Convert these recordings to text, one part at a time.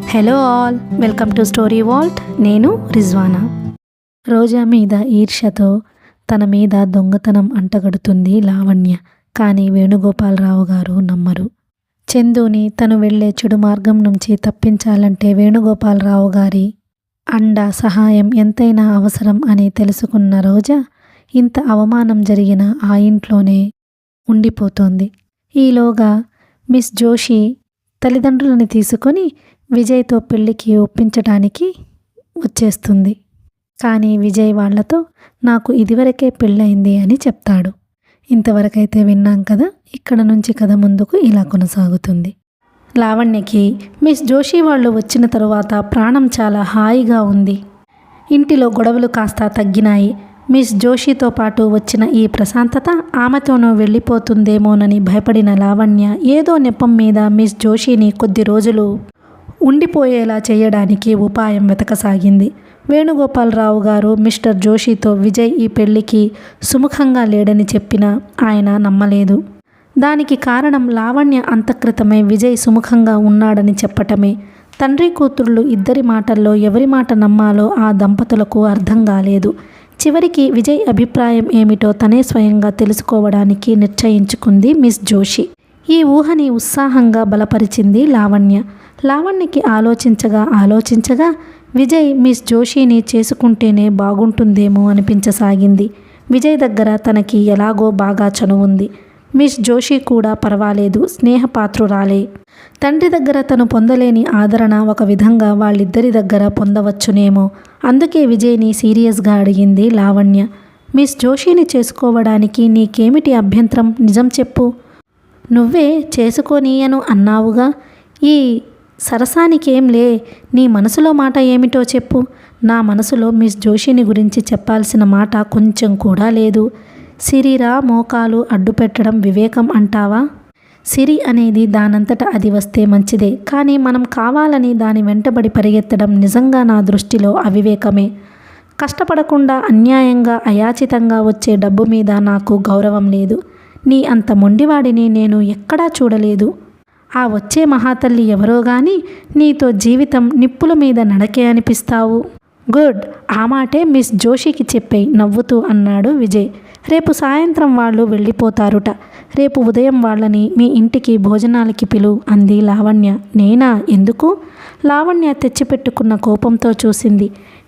Hello all, welcome to story Walt. నేను రిజ్వానా. రోజా మీద ఈర్ష్యతో తన మీద దొంగతనం అంటగడుతుంది లావణ్య. కానీ వేణుగోపాలరావు గారు నమ్మరు. చందుని తను వెళ్లే చెడు మార్గం నుంచి తప్పించాలంటే వేణుగోపాలరావు గారి సహాయం ఎంతైనా అవసరం అని తెలుసుకున్న రోజా ఇంత అవమానం జరిగిన ఆ ఇంట్లోనే ఉండిపోతోంది. ఈలోగా మిస్ జోషి తల్లిదండ్రులని తీసుకొని విజయ్తో పెళ్లికి ఒప్పించడానికి వచ్చేస్తుంది. కానీ విజయ్ వాళ్లతో నాకు ఇదివరకే పెళ్ళయింది అని చెప్తాడు. ఇంతవరకైతే విన్నాం కదా. ఇక్కడ నుంచి కథ ముందుకు ఇలా కొనసాగుతుంది. లావణ్యకి మిస్ జోషి వాళ్ళు వచ్చిన తరువాత ప్రాణం చాలా హాయిగా ఉంది. ఇంటిలో గొడవలు కాస్త తగ్గినాయి. మిస్ జోషితో పాటు వచ్చిన ఈ ప్రశాంతత ఆమెతోనూ వెళ్ళిపోతుందేమోనని భయపడిన లావణ్య ఏదో నెపం మీద మిస్ జోషిని కొద్ది రోజులు ఉండిపోయేలా చేయడానికి ఉపాయం వెతకసాగింది. వేణుగోపాలరావు గారు మిస్టర్ జోషితో విజయ్ ఈ పెళ్లికి సుముఖంగా లేడని చెప్పినా ఆయన నమ్మలేదు. దానికి కారణం లావణ్య అంతఃక్రితమే విజయ్ సుముఖంగా ఉన్నాడని చెప్పటమే. తండ్రి కూతుళ్ళు ఇద్దరి మాటల్లో ఎవరి మాట నమ్మాలో ఆ దంపతులకు అర్థం కాలేదు. చివరికి విజయ్ అభిప్రాయం ఏమిటో తనే స్వయంగా తెలుసుకోవడానికి నిశ్చయించుకుంది మిస్ జోషి. ఈ ఊహని ఉత్సాహంగా బలపరిచింది లావణ్య. లావణ్యకి ఆలోచించగా విజయ్ మిస్ జోషిని చేసుకుంటేనే బాగుంటుందేమో అనిపించసాగింది. విజయ్ దగ్గర తనకి ఎలాగో బాగా చనువుంది. మిస్ జోషి కూడా పర్వాలేదు, స్నేహపాత్రురాలే. తండ్రి దగ్గర తను పొందలేని ఆదరణ ఒక విధంగా వాళ్ళిద్దరి దగ్గర పొందవచ్చునేమో. అందుకే విజయ్ని సీరియస్గా అడిగింది లావణ్య. మిస్ జోషిని చేసుకోవడానికి నీకేమిటి అభ్యంతరం? నిజం చెప్పు. నువ్వే చేసుకోనీయను అన్నావుగా. ఈ సరసానికేంలే, నీ మనసులో మాట ఏమిటో చెప్పు. నా మనసులో మిస్ జోషిని గురించి చెప్పాల్సిన మాట కొంచెం కూడా లేదు. సిరిరా మోకాలు అడ్డుపెట్టడం వివేకం అంటావా? సిరి అనేది దానంతట అది వస్తే మంచిదే, కానీ మనం కావాలని దాని వెంటబడి పరిగెత్తడం నిజంగా నా దృష్టిలో అవివేకమే. కష్టపడకుండా అన్యాయంగా అయాచితంగా వచ్చే డబ్బు మీద నాకు గౌరవం లేదు. నీ అంత మొండివాడిని నేను ఎక్కడా చూడలేదు. ఆ వచ్చే మహాతల్లి ఎవరో గాని నీతో జీవితం నిప్పుల మీద నడకే అనిపిస్తావు. గుడ్, ఆ మాటే మిస్ జోషికి చెప్పేయి నవ్వుతూ అన్నాడు విజయ్. రేపు సాయంత్రం వాళ్ళు వెళ్ళిపోతారుట. రేపు ఉదయం వాళ్ళని మీ ఇంటికి భోజనాలకి పిలు అంది లావణ్య. నేనా? ఎందుకు? లావణ్య తెచ్చిపెట్టుకున్న కోపంతో చూసింది.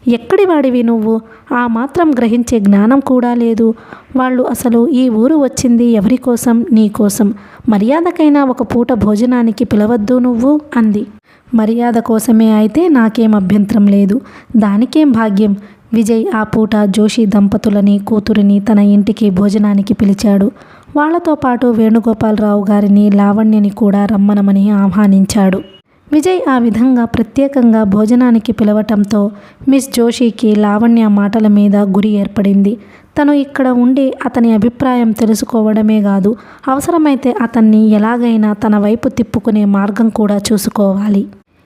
ఎక్కడి వాడివి నువ్వు? ఆ మాత్రం గ్రహించే జ్ఞానం కూడా లేదు. వాళ్ళు అసలు ఈ ఊరు వచ్చింది ఎవరి కోసం? నీ కోసం. మర్యాదకైనా ఒక పూట భోజనానికి పిలవద్దు నువ్వు అంది. మర్యాద కోసమే అయితే నాకేం అభ్యంతరం లేదు. దానికేం భాగ్యం. విజయ్ ఆ పూట జోషి దంపతులని కూతురిని తన ఇంటికి భోజనానికి పిలిచాడు. వాళ్లతో పాటు వేణుగోపాలరావు గారిని లావణ్యని కూడా రమ్మనమని ఆహ్వానించాడు. విజయ్ ఆ విధంగా ప్రత్యేకంగా భోజనానికి పిలవటంతో మిస్ జోషికి లావణ్య మాటల మీద గురి ఏర్పడింది. తను ఇక్కడ ఉండి అతని అభిప్రాయం తెలుసుకోవడమే కాదు, అవసరమైతే అతన్ని ఎలాగైనా తన వైపు తిప్పుకునే మార్గం కూడా చూసుకోవాలి.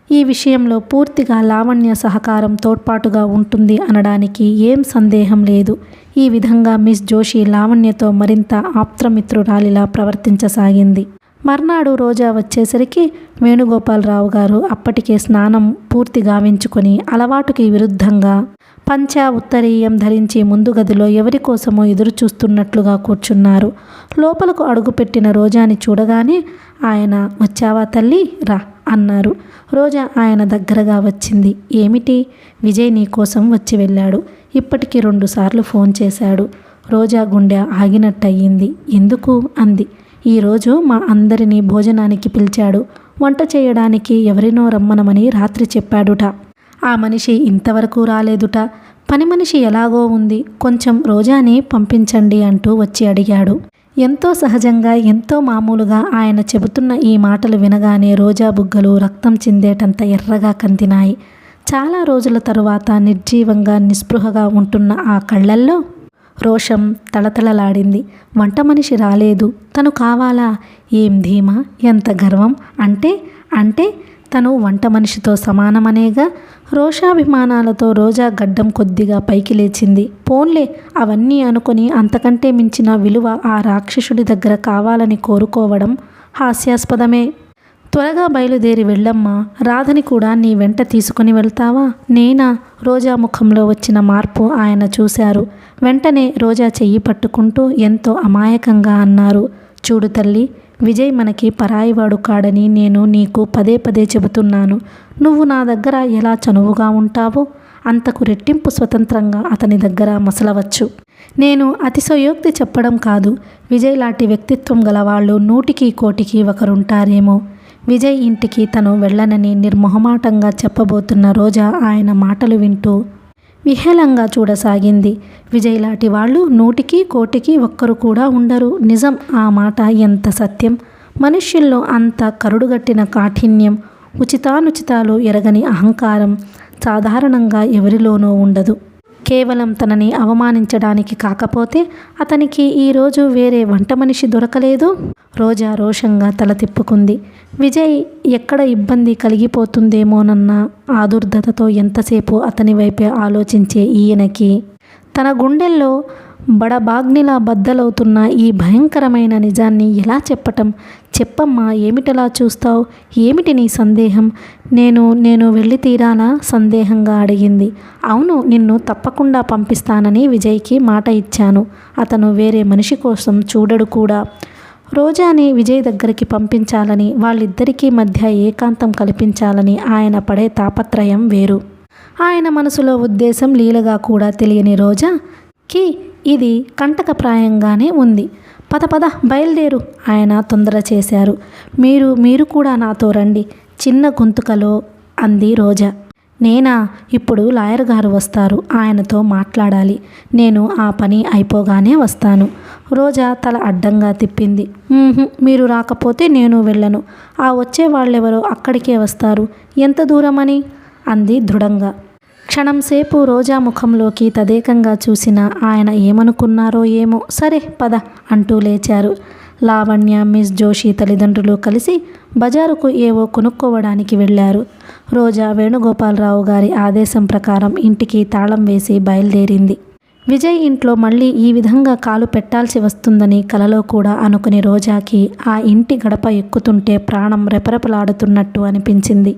ఈ విషయంలో పూర్తిగా లావణ్య సహకారం తోడ్పాటుగా ఉంటుంది అనడానికి ఏం సందేహం లేదు. ఈ విధంగా మిస్ జోషి లావణ్యతో మరింత ఆప్తమిత్రురాలిలా ప్రవర్తించసాగింది. మర్నాడు రోజా వచ్చేసరికి వేణుగోపాలరావు గారు అప్పటికే స్నానం పూర్తి గావించుకొని అలవాటుకి విరుద్ధంగా పంచా ఉత్తరీయం ధరించి ముందు గదిలో ఎవరి కోసమో ఎదురు చూస్తున్నట్లుగా కూర్చున్నారు. లోపలకు అడుగుపెట్టిన రోజాని చూడగానే ఆయన వచ్చావా తల్లి, రా అన్నారు. రోజా ఆయన దగ్గరగా వచ్చింది. ఏమిటి? విజయ్ నీ కోసం వచ్చి వెళ్ళాడు. ఇప్పటికి 2 సార్లు ఫోన్ చేశాడు. రోజా గుండె ఆగినట్టయింది. ఎందుకు అంది. ఈరోజు మా అందరినీ భోజనానికి పిలిచాడు. వంట చేయడానికి ఎవరినో రమ్మనమని రాత్రి చెప్పాడుట. ఆ మనిషి ఇంతవరకు రాలేదుట. పని మనిషి ఎలాగో ఉంది, కొంచెం రోజాని పంపించండి అంటూ వచ్చి అడిగాడు. ఎంతో సహజంగా, ఎంతో మామూలుగా ఆయన చెబుతున్న ఈ మాటలు వినగానే రోజా బుగ్గలు రక్తం చిందేటంత ఎర్రగా కందినాయి. చాలా రోజుల తరువాత నిర్జీవంగా నిస్పృహగా ఉంటున్న ఆ కళ్ళల్లో రోషం తళతళలాడింది. వంట మనిషి రాలేదు, తను కావాలా? ఏం ధీమా, ఎంత గర్వం! అంటే తను వంట మనిషితో సమానమనేగా. రోషాభిమానాలతో రోజా గడ్డం కొద్దిగా పైకి లేచింది. పోన్లే, అవన్నీ అనుకొని అంతకంటే మించిన విలువ ఆ రాక్షసుడి దగ్గర కావాలని కోరుకోవడం హాస్యాస్పదమే. త్వరగా బయలుదేరి వెళ్ళమ్మా, రాధని కూడా నీ వెంట తీసుకుని వెళ్తావా? నేనా? రోజా ముఖంలో వచ్చిన మార్పు ఆయన చూశారు. వెంటనే రోజా చెయ్యి పట్టుకుంటూ ఎంతో అమాయకంగా అన్నారు, చూడు తల్లి, విజయ్ మనకి పరాయివాడు కాడని నేను నీకు పదే పదే చెబుతున్నాను. నువ్వు నా దగ్గర ఎలా చనువుగా ఉంటావో అంతకు రెట్టింపు స్వతంత్రంగా అతని దగ్గర మసలవచ్చు. నేను అతిశయోక్తి చెప్పడం కాదు. విజయ్ లాంటి వ్యక్తిత్వం గలవాళ్ళు 100కి 1,000కి ఒకరుంటారేమో. విజయ్ ఇంటికి తను వెళ్ళనని నిర్మొహమాటంగా చెప్పబోతున్న రోజా ఆయన మాటలు వింటూ విహేళంగా చూడసాగింది. విజయ్ లాంటి వాళ్ళు 100కి 1,000కి ఒక్కరు కూడా ఉండరు. నిజం, ఆ మాట ఎంత సత్యం. మనుష్యుల్లో అంత కరుడుగట్టిన కాఠిన్యం, ఉచితానుచితాలు ఎరగని అహంకారం సాధారణంగా ఎవరిలోనూ ఉండదు. కేవలం తనని అవమానించడానికి కాకపోతే అతనికి ఈరోజు వేరే వంట మనిషి దొరకలేదు. రోజా రోషంగా తల తిప్పుకుంది. విజయ్ ఎక్కడ ఇబ్బంది కలిగిపోతుందేమోనన్న ఆదుర్దతతో ఎంతసేపు అతని వైపే ఆలోచించే ఈయనకి తన గుండెల్లో బడబాగ్నిలా బద్దలవుతున్న ఈ భయంకరమైన నిజాన్ని ఎలా చెప్పటం? చెప్పమ్మా, ఏమిటలా చూస్తావు? ఏమిటి నీ సందేహం? నేను వెళ్ళి తీరాలా? సందేహంగా అడిగింది. అవును, నిన్ను తప్పకుండా పంపిస్తానని విజయ్కి మాట ఇచ్చాను. అతను వేరే మనిషి కోసం చూడడు కూడా. రోజాని విజయ్ దగ్గరికి పంపించాలని, వాళ్ళిద్దరికీ మధ్య ఏకాంతం కల్పించాలని ఆయన పడే తాపత్రయం వేరు. ఆయన మనసులో ఉద్దేశం లీలగా కూడా తెలియని రోజాకి ఇది కంటకప్రాయంగానే ఉంది. పద పద బయలుదేరు, ఆయన తొందర చేశారు. మీరు కూడా నాతో రండి, చిన్న గొంతుకలో అంది రోజా. నేనా? ఇప్పుడు లాయర్ గారు వస్తారు, ఆయనతో మాట్లాడాలి. నేను ఆ పని అయిపోగానే వస్తాను. రోజా తల అడ్డంగా తిప్పింది. మీరు రాకపోతే నేను వెళ్ళను. ఆ వచ్చే వాళ్ళెవరో అక్కడికే వస్తారు. ఎంత దూరమని? అంది దృఢంగా. క్షణంసేపు రోజా ముఖంలోకి తదేకంగా చూసిన ఆయన ఏమనుకున్నారో ఏమో. సరే పద అంటూ లేచారు. లావణ్య, మిస్ జోషి తల్లిదండ్రులు కలిసి బజారుకు ఏవో కొనుక్కోవడానికి వెళ్ళారు. రోజా వేణుగోపాలరావు గారి ఆదేశం ప్రకారం ఇంటికి తాళం వేసి బయలుదేరింది. విజయ్ ఇంట్లో మళ్ళీ ఈ విధంగా కాలు పెట్టాల్సి వస్తుందని కలలో కూడా అనుకుని రోజాకి ఆ ఇంటి గడప ఎక్కుతుంటే ప్రాణం రెపరెపలాడుతున్నట్టు అనిపించింది.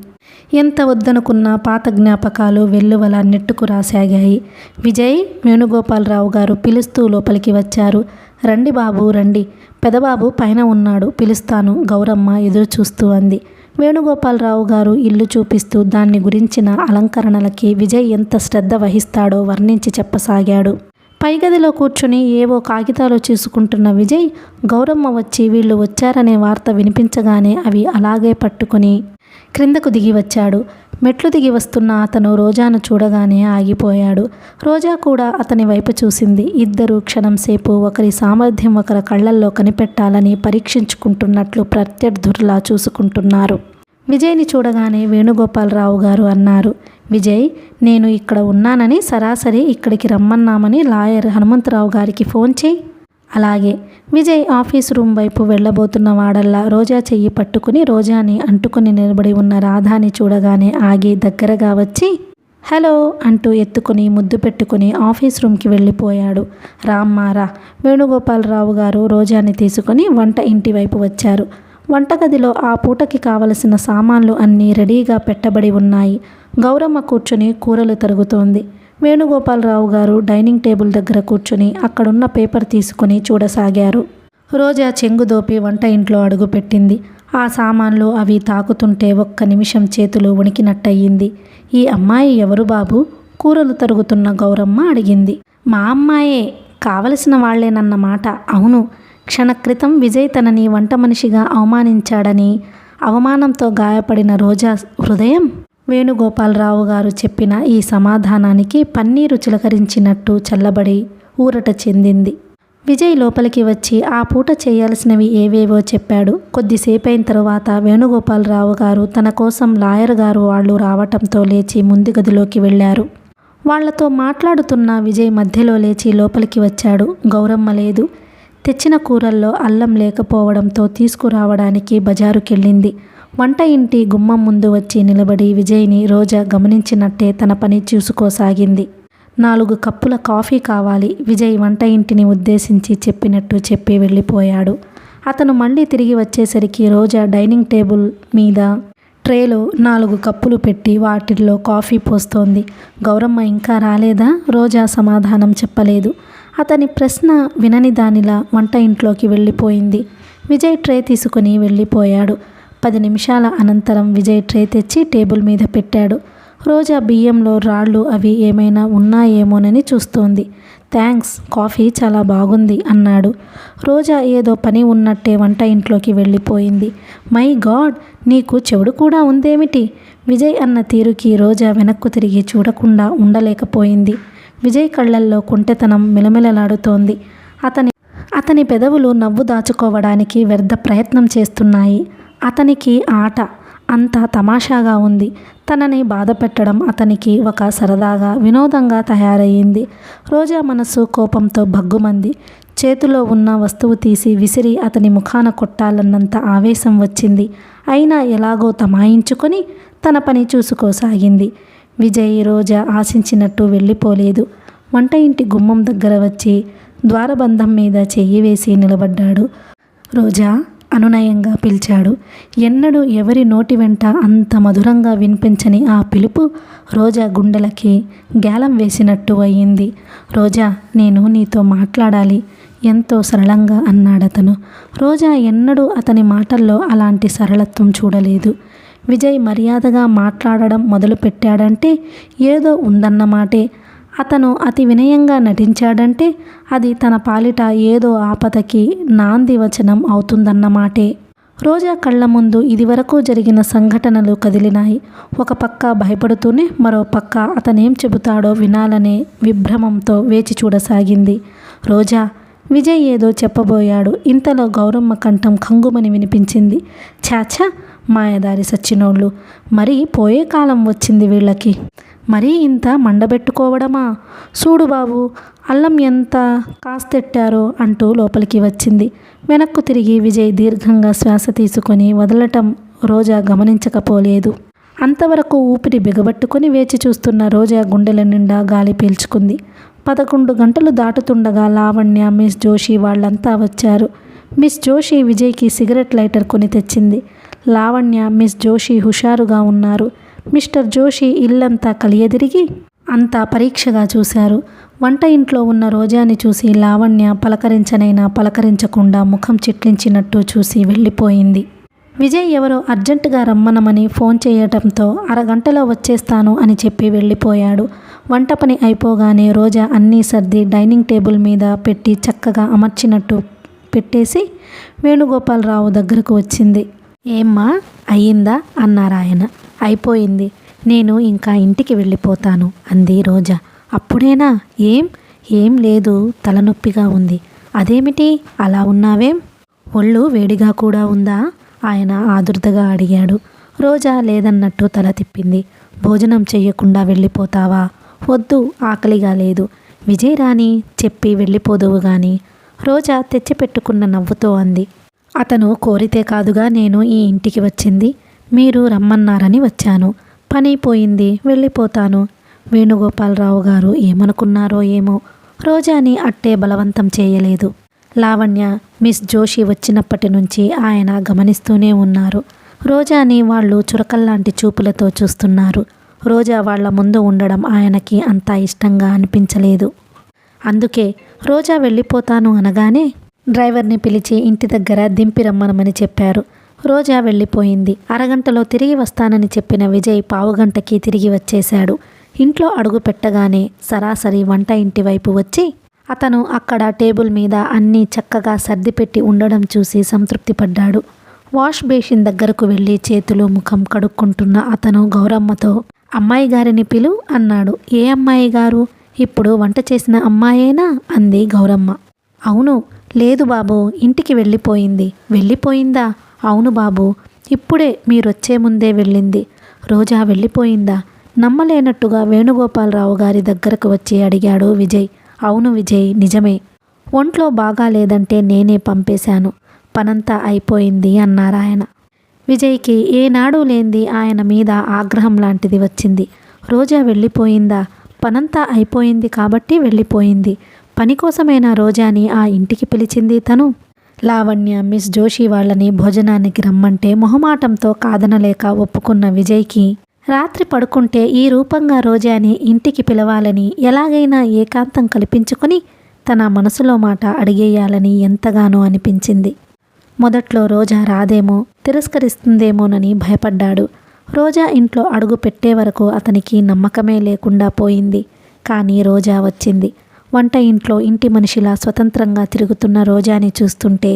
ఎంత వద్దనుకున్న పాత జ్ఞాపకాలు వెల్లువలా నెట్టుకు రాసాగాయి. విజయ్, వేణుగోపాలరావు గారు పిలుస్తూ లోపలికి వచ్చారు. రండి బాబు రండి, పెదబాబు పైన ఉన్నాడు, పిలుస్తాను, గౌరమ్మ ఎదురు చూస్తూ అంది. వేణుగోపాలరావు గారు ఇల్లు చూపిస్తూ దాన్ని గురించిన అలంకరణలకి విజయ్ ఎంత శ్రద్ధ వహిస్తాడో వర్ణించి చెప్పసాగాడు. పైగదిలో కూర్చుని ఏవో కాగితాలు చూసుకుంటున్న విజయ్, గౌరమ్మ వచ్చి వీళ్ళు వచ్చారనే వార్త వినిపించగానే అవి అలాగే పట్టుకుని క్రిందకు దిగి వచ్చాడు. మెట్లు దిగి వస్తున్న అతను రోజాను చూడగానే ఆగిపోయాడు. రోజా కూడా అతని వైపు చూసింది. ఇద్దరు క్షణంసేపు ఒకరి సామర్థ్యం ఒకరి కళ్ళల్లో కనిపెట్టాలని పరీక్షించుకుంటున్నట్లు ప్రత్యర్థుల్లా చూసుకుంటున్నారు. విజయ్ని చూడగానే వేణుగోపాలరావు గారు అన్నారు, విజయ్, నేను ఇక్కడ ఉన్నానని సరాసరి ఇక్కడికి రమ్మన్నామని లాయర్ హనుమంతరావు గారికి ఫోన్ చేయి. అలాగే. విజయ్ ఆఫీస్ రూమ్ వైపు వెళ్ళబోతున్న వాడల్లా రోజా చెయ్యి పట్టుకుని రోజాని అంటుకుని నిలబడి ఉన్న రాధాని చూడగానే ఆగి దగ్గరగా వచ్చి హలో అంటూ ఎత్తుకుని ముద్దు పెట్టుకుని ఆఫీస్ రూమ్కి వెళ్ళిపోయాడు. రామ్మారా. వేణుగోపాలరావు గారు రోజాని తీసుకుని వంట ఇంటి వైపు వచ్చారు. వంటగదిలో ఆ పూటకి కావలసిన సామాన్లు అన్నీ రెడీగా పెట్టబడి ఉన్నాయి. గౌరమ్మ కూర్చుని కూరలు తరుగుతోంది. వేణుగోపాలరావు గారు డైనింగ్ టేబుల్ దగ్గర కూర్చుని అక్కడున్న పేపర్ తీసుకుని చూడసాగారు. రోజా చెంగుదోపి వంట ఇంట్లో అడుగుపెట్టింది. ఆ సామాన్లు అవి తాకుతుంటే ఒక్క నిమిషం చేతులు వణికినట్టయింది. ఈ అమ్మాయి ఎవరు బాబు? కూరలు తరుగుతున్న గౌరమ్మ అడిగింది. మా అమ్మాయే, కావలసిన వాళ్లేనన్నమాట. అవును, క్షణక్రితం విజయ్ తనని వంట మనిషిగా అవమానించాడని అవమానంతో గాయపడిన రోజా హృదయం వేణుగోపాలరావు గారు చెప్పిన ఈ సమాధానానికి పన్నీరు చిలకరించినట్టు చల్లబడి ఊరట చెందింది. విజయ్ లోపలికి వచ్చి ఆ పూట చేయాల్సినవి ఏవేవో చెప్పాడు. కొద్దిసేపైన తరువాత వేణుగోపాలరావు గారు తన కోసం లాయర్ గారు వాళ్ళు రావటంతో లేచి ముందు గదిలోకి వెళ్ళారు. వాళ్లతో మాట్లాడుతున్న విజయ్ మధ్యలో లేచి లోపలికి వచ్చాడు. గౌరమ్మ లేదు. తెచ్చిన కూరల్లో అల్లం లేకపోవడంతో తీసుకురావడానికి బజారుకెళ్ళింది. వంట ఇంటి గుమ్మం ముందు వచ్చి నిలబడి విజయ్ని రోజా గమనించినట్టే తన పని చూసుకోసాగింది. 4 కప్పుల కాఫీ కావాలి. విజయ్ వంట ఇంటిని ఉద్దేశించి చెప్పినట్టు చెప్పి వెళ్ళిపోయాడు. అతను మళ్ళీ తిరిగి వచ్చేసరికి రోజా డైనింగ్ టేబుల్ మీద ట్రేలో 4 కప్పులు పెట్టి వాటిల్లో కాఫీ పోస్తోంది. గౌరమ్మ ఇంకా రాలేదా? రోజా సమాధానం చెప్పలేదు. అతని ప్రశ్న వినని దానిలా వంట ఇంట్లోకి వెళ్ళిపోయింది. విజయ్ ట్రే తీసుకుని వెళ్ళిపోయాడు. 10 నిమిషాల అనంతరం విజయ్ ట్రే తెచ్చి టేబుల్ మీద పెట్టాడు. రోజా బియ్యంలో రాళ్ళు అవి ఏమైనా ఉన్నాయేమోనని చూస్తోంది. థ్యాంక్స్, కాఫీ చాలా బాగుంది అన్నాడు. రోజా ఏదో పని ఉన్నట్టే వంట ఇంట్లోకి వెళ్ళిపోయింది. మై గాడ్, నీకు చెవుడు కూడా ఉందేమిటి? విజయ్ అన్న తీరుకి రోజా వెనక్కు తిరిగి చూడకుండా ఉండలేకపోయింది. విజయ్ కళ్ళల్లో కుంటెతనం మిలమిలలాడుతోంది. అతని పెదవులు నవ్వు దాచుకోవడానికి వ్యర్థ ప్రయత్నం చేస్తున్నాయి. అతనికి ఆట అంతా తమాషాగా ఉంది. తనని బాధ పెట్టడం అతనికి ఒక సరదాగా, వినోదంగా తయారయ్యింది. రోజా మనసు కోపంతో భగ్గుమంది. చేతిలో ఉన్న వస్తువు తీసి విసిరి అతని ముఖాన కొట్టాలన్నంత ఆవేశం వచ్చింది. అయినా ఎలాగో తమాయించుకొని తన పని చూసుకోసాగింది. విజయ్ రోజా ఆశించినట్టు వెళ్ళిపోలేదు. వంట ఇంటి గుమ్మం దగ్గర వచ్చి ద్వారబంధం మీద చెయ్యి వేసి నిలబడ్డాడు. రోజా అనునయంగా పిలిచాడు. ఎన్నడూ ఎవరి నోటి వెంట అంత మధురంగా వినిపించని ఆ పిలుపు రోజా గుండెలకి గ్యాలం వేసినట్టు అయ్యింది. రోజా, నేను నీతో మాట్లాడాలి, ఎంతో సరళంగా అన్నాడతను. రోజా ఎన్నడూ అతని మాటల్లో అలాంటి సరళత్వం చూడలేదు. విజయ్ మర్యాదగా మాట్లాడడం మొదలుపెట్టాడంటే ఏదో ఉందన్నమాటే. అతను అతి వినయంగా నటించాడంటే అది తన పాలిట ఏదో ఆపదకి నాంది వచనం అవుతుందన్నమాటే. రోజా కళ్ళ ముందు ఇదివరకు జరిగిన సంఘటనలు కదిలినాయి. ఒక పక్క భయపడుతూనే మరో పక్క అతనేం చెబుతాడో వినాలనే విభ్రమంతో వేచి చూడసాగింది. రోజా, విజయ్ ఏదో చెప్పబోయాడు. ఇంతలో గౌరమ్మ కంఠం కంగుమని వినిపించింది. ఛాఛా, మాయదారి సచ్చినోళ్ళు, మరీ పోయే కాలం వచ్చింది వీళ్ళకి. మరీ ఇంత మండబెట్టుకోవడమా? చూడు బాబు, అల్లం ఎంత కాస్తెట్టారో అంటూ లోపలికి వచ్చింది. వెనక్కు తిరిగి విజయ్ దీర్ఘంగా శ్వాస తీసుకొని వదలటం రోజా గమనించకపోలేదు. అంతవరకు ఊపిరి బిగబట్టుకొని వేచి చూస్తున్న రోజా గుండెల నిండా గాలి పీల్చుకుంది. 11 గంటలు దాటుతుండగా లావణ్య, మిస్ జోషి వాళ్ళంతా వచ్చారు. మిస్ జోషి విజయ్కి సిగరెట్ లైటర్ కొని తెచ్చింది. లావణ్య, మిస్ జోషి హుషారుగా ఉన్నారు. మిస్టర్ జోషి ఇల్లంతా కలియదిరిగి అంతా పరీక్షగా చూశారు. వంట ఇంట్లో ఉన్న రోజాని చూసి లావణ్య పలకరించనైనా పలకరించకుండా ముఖం చిట్లించినట్టు చూసి వెళ్ళిపోయింది. విజయ్ ఎవరో అర్జెంటుగా రమ్మనమని ఫోన్ చేయటంతో అరగంటలో వచ్చేస్తాను అని చెప్పి వెళ్ళిపోయాడు. వంట పని అయిపోగానే రోజా అన్నీ సర్ది డైనింగ్ టేబుల్ మీద పెట్టి చక్కగా అమర్చినట్టు పెట్టేసి వేణుగోపాలరావు దగ్గరకు వచ్చింది. ఏమ్మా, అయ్యిందా అన్నారాయన. అయిపోయింది, నేను ఇంకా ఇంటికి వెళ్ళిపోతాను అంది రోజా. అప్పుడేనా? ఏం లేదు, తలనొప్పిగా ఉంది. అదేమిటి అలా ఉన్నావేం? ఒళ్ళు వేడిగా కూడా ఉందా? ఆయన ఆదుర్దగా అడిగాడు. రోజా లేదన్నట్టు తల తిప్పింది. భోజనం చెయ్యకుండా వెళ్ళిపోతావా? వద్దు, ఆకలిగా లేదు. విజయ్ రాని చెప్పి వెళ్ళిపోదువు గాని, రోజా తెచ్చిపెట్టుకున్న నవ్వుతో అంది. అతను కోరితే కాదుగా నేను ఈ ఇంటికి వచ్చింది. మీరు రమ్మన్నారని వచ్చాను. పని పోయింది, వెళ్ళిపోతాను. వేణుగోపాలరావు గారు ఏమనుకున్నారో ఏమో. రోజాని అట్టే బలవంతం చేయలేదు. లావణ్య, మిస్ జోషి వచ్చినప్పటి నుంచి ఆయన గమనిస్తూనే ఉన్నారు. రోజాని వాళ్ళు చురకల్లాంటి చూపులతో చూస్తున్నారు. రోజా వాళ్ల ముందు ఉండడం ఆయనకి అంత ఇష్టంగా అనిపించలేదు. అందుకే రోజా వెళ్ళిపోతాను అనగానే డ్రైవర్ని పిలిచి ఇంటి దగ్గర దింపి రమ్మనమని చెప్పారు. రోజా వెళ్ళిపోయింది. అరగంటలో తిరిగి వస్తానని చెప్పిన విజయ్ పావుగంటకి తిరిగి వచ్చేశాడు. ఇంట్లో అడుగు పెట్టగానే సరాసరి వంట ఇంటి వైపు వచ్చి అతను అక్కడ టేబుల్ మీద అన్నీ చక్కగా సర్దిపెట్టి ఉండడం చూసి సంతృప్తిపడ్డాడు. వాష్ బేసిన్ దగ్గరకు వెళ్ళి చేతులు ముఖం కడుక్కుంటున్న అతను గౌరమ్మతో, అమ్మాయి గారిని పిలు అన్నాడు. ఏ అమ్మాయి గారు? ఇప్పుడు వంట చేసిన అమ్మాయేనా అంది గౌరమ్మ. అవును. లేదు బాబు, ఇంటికి వెళ్ళిపోయింది. వెళ్ళిపోయిందా? అవును బాబు, ఇప్పుడే మీరొచ్చే ముందే వెళ్ళింది. రోజా వెళ్ళిపోయిందా? నమ్మలేనట్టుగా వేణుగోపాలరావు గారి దగ్గరకు వచ్చి అడిగాడు విజయ్. అవును విజయ్, నిజమే. ఒంట్లో బాగాలేదంటే నేనే పంపేశాను. పనంతా అయిపోయింది అన్నారాయన. విజయ్కి ఏనాడూ లేంది ఆయన మీద ఆగ్రహం లాంటిది వచ్చింది. రోజా వెళ్ళిపోయిందా? పనంతా అయిపోయింది కాబట్టి వెళ్ళిపోయింది. పని కోసమైనా రోజాని ఆ ఇంటికి పిలిచింది తను? లావణ్య మిస్ జోషి వాళ్ళని భోజనానికి రమ్మంటే మొహమాటంతో కాదనలేక ఒప్పుకున్న విజయ్కి రాత్రి పడుకుంటే ఈ రూపంగా రోజాని ఇంటికి పిలవాలని, ఎలాగైనా ఏకాంతం కల్పించుకొని తన మనసులో మాట అడిగేయాలని ఎంతగానో అనిపించింది. మొదట్లో రోజా రాదేమో, తిరస్కరిస్తుందేమోనని భయపడ్డాడు. రోజా ఇంట్లో అడుగు పెట్టే వరకు అతనికి నమ్మకమే లేకుండా పోయింది. కానీ రోజా వచ్చింది. వంట ఇంట్లో ఇంటి మనిషిలా స్వతంత్రంగా తిరుగుతున్న రోజాని చూస్తుంటే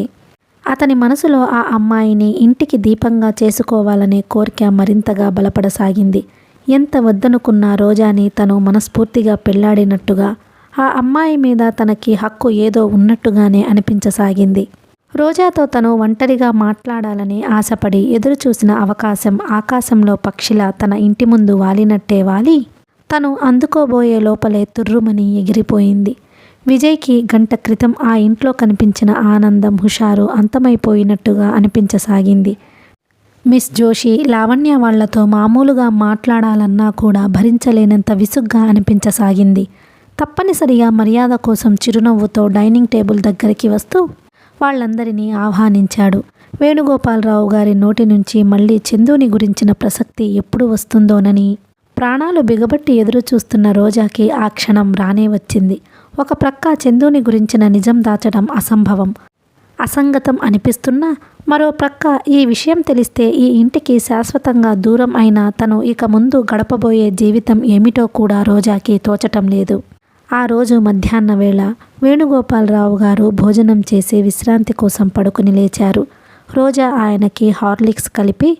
అతని మనసులో ఆ అమ్మాయిని ఇంటికి దీపంగా చేసుకోవాలనే కోరిక మరింతగా బలపడసాగింది. ఎంత వద్దనుకున్న రోజాని తను మనస్ఫూర్తిగా పెళ్లాడినట్టుగా, ఆ అమ్మాయి మీద తనకి హక్కు ఏదో ఉన్నట్టుగానే అనిపించసాగింది. రోజాతో తను ఒంటరిగా మాట్లాడాలని ఆశపడి ఎదురుచూసిన అవకాశం ఆకాశంలో పక్షిలా తన ఇంటి ముందు వాలినట్టే వాలి తను అందుకోబోయే లోపలే తుర్రుమని ఎగిరిపోయింది. విజయ్కి గంట క్రితం ఆ ఇంట్లో కనిపించిన ఆనందం, హుషారు అంతమైపోయినట్టుగా అనిపించసాగింది. మిస్ జోషి లావణ్య వాళ్లతో మామూలుగా మాట్లాడాలన్నా కూడా భరించలేనంత విసుగ్గా అనిపించసాగింది. తప్పనిసరిగా మర్యాద కోసం చిరునవ్వుతో డైనింగ్ టేబుల్ దగ్గరికి వస్తూ వాళ్ళందరినీ ఆహ్వానించాడు. వేణుగోపాలరావు గారి నోటి నుంచి మళ్ళీ చందుని గురించిన ప్రసక్తి ఎప్పుడు వస్తుందోనని ప్రాణాలు బిగబట్టి ఎదురు చూస్తున్న రోజాకి ఆ క్షణం రానే వచ్చింది. ఒక ప్రక్క చందుని గురించిన నిజం దాచడం అసంభవం, అసంగతం అనిపిస్తున్నా, మరో ప్రక్క ఈ విషయం తెలిస్తే ఈ ఇంటికి శాశ్వతంగా దూరం అయిన తను ఇక ముందు గడపబోయే జీవితం ఏమిటో కూడా రోజాకి తోచటం లేదు. ఆ రోజు మధ్యాహ్న వేళ వేణుగోపాలరావు గారు భోజనం చేసి విశ్రాంతి కోసం పడుకుని లేచారు. రోజా ఆయనకి హార్లిక్స్ కలిపి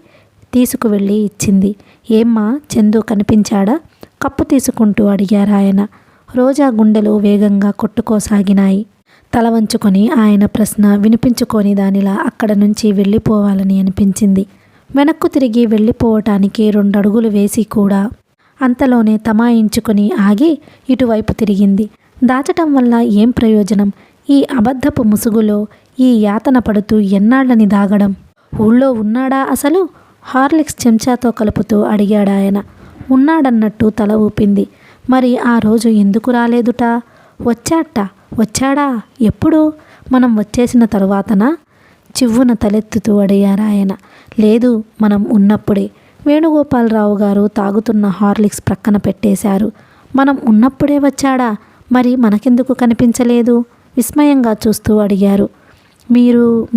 తీసుకువెళ్ళి ఇచ్చింది. ఏమ్మా, చందు కనిపించాడా? కప్పు తీసుకుంటూ అడిగారు ఆయన. రోజా గుండెలు వేగంగా కొట్టుకోసాగినాయి. తల వంచుకొని ఆయన ప్రశ్న వినిపించుకొని దానిలా అక్కడ నుంచి వెళ్ళిపోవాలని అనిపించింది. వెనక్కు తిరిగి వెళ్ళిపోవటానికి 2 అడుగులు వేసి కూడా అంతలోనే తమాయించుకొని ఆగి ఇటువైపు తిరిగింది. దాచటం వల్ల ఏం ప్రయోజనం? ఈ అబద్ధపు ముసుగులో ఈ యాతన పడుతూ ఎన్నాళ్ళని దాగడం? ఊళ్ళో ఉన్నాడా అసలు? హార్లిక్స్ చెంచాతో కలుపుతూ అడిగాడాయన. ఉన్నాడన్నట్టు తల ఊపింది. మరి ఆ రోజు ఎందుకు రాలేదుట? వచ్చాడా? ఎప్పుడు? మనం వచ్చేసిన తరువాతనా? చివ్వున తలెత్తుతూ అడిగారాయన. లేదు, మనం ఉన్నప్పుడే. వేణుగోపాలరావు గారు తాగుతున్న హార్లిక్స్ ప్రక్కన పెట్టేశారు. మనం ఉన్నప్పుడే వచ్చాడా? మరి మనకెందుకు కనిపించలేదు? విస్మయంగా చూస్తూ అడిగారు.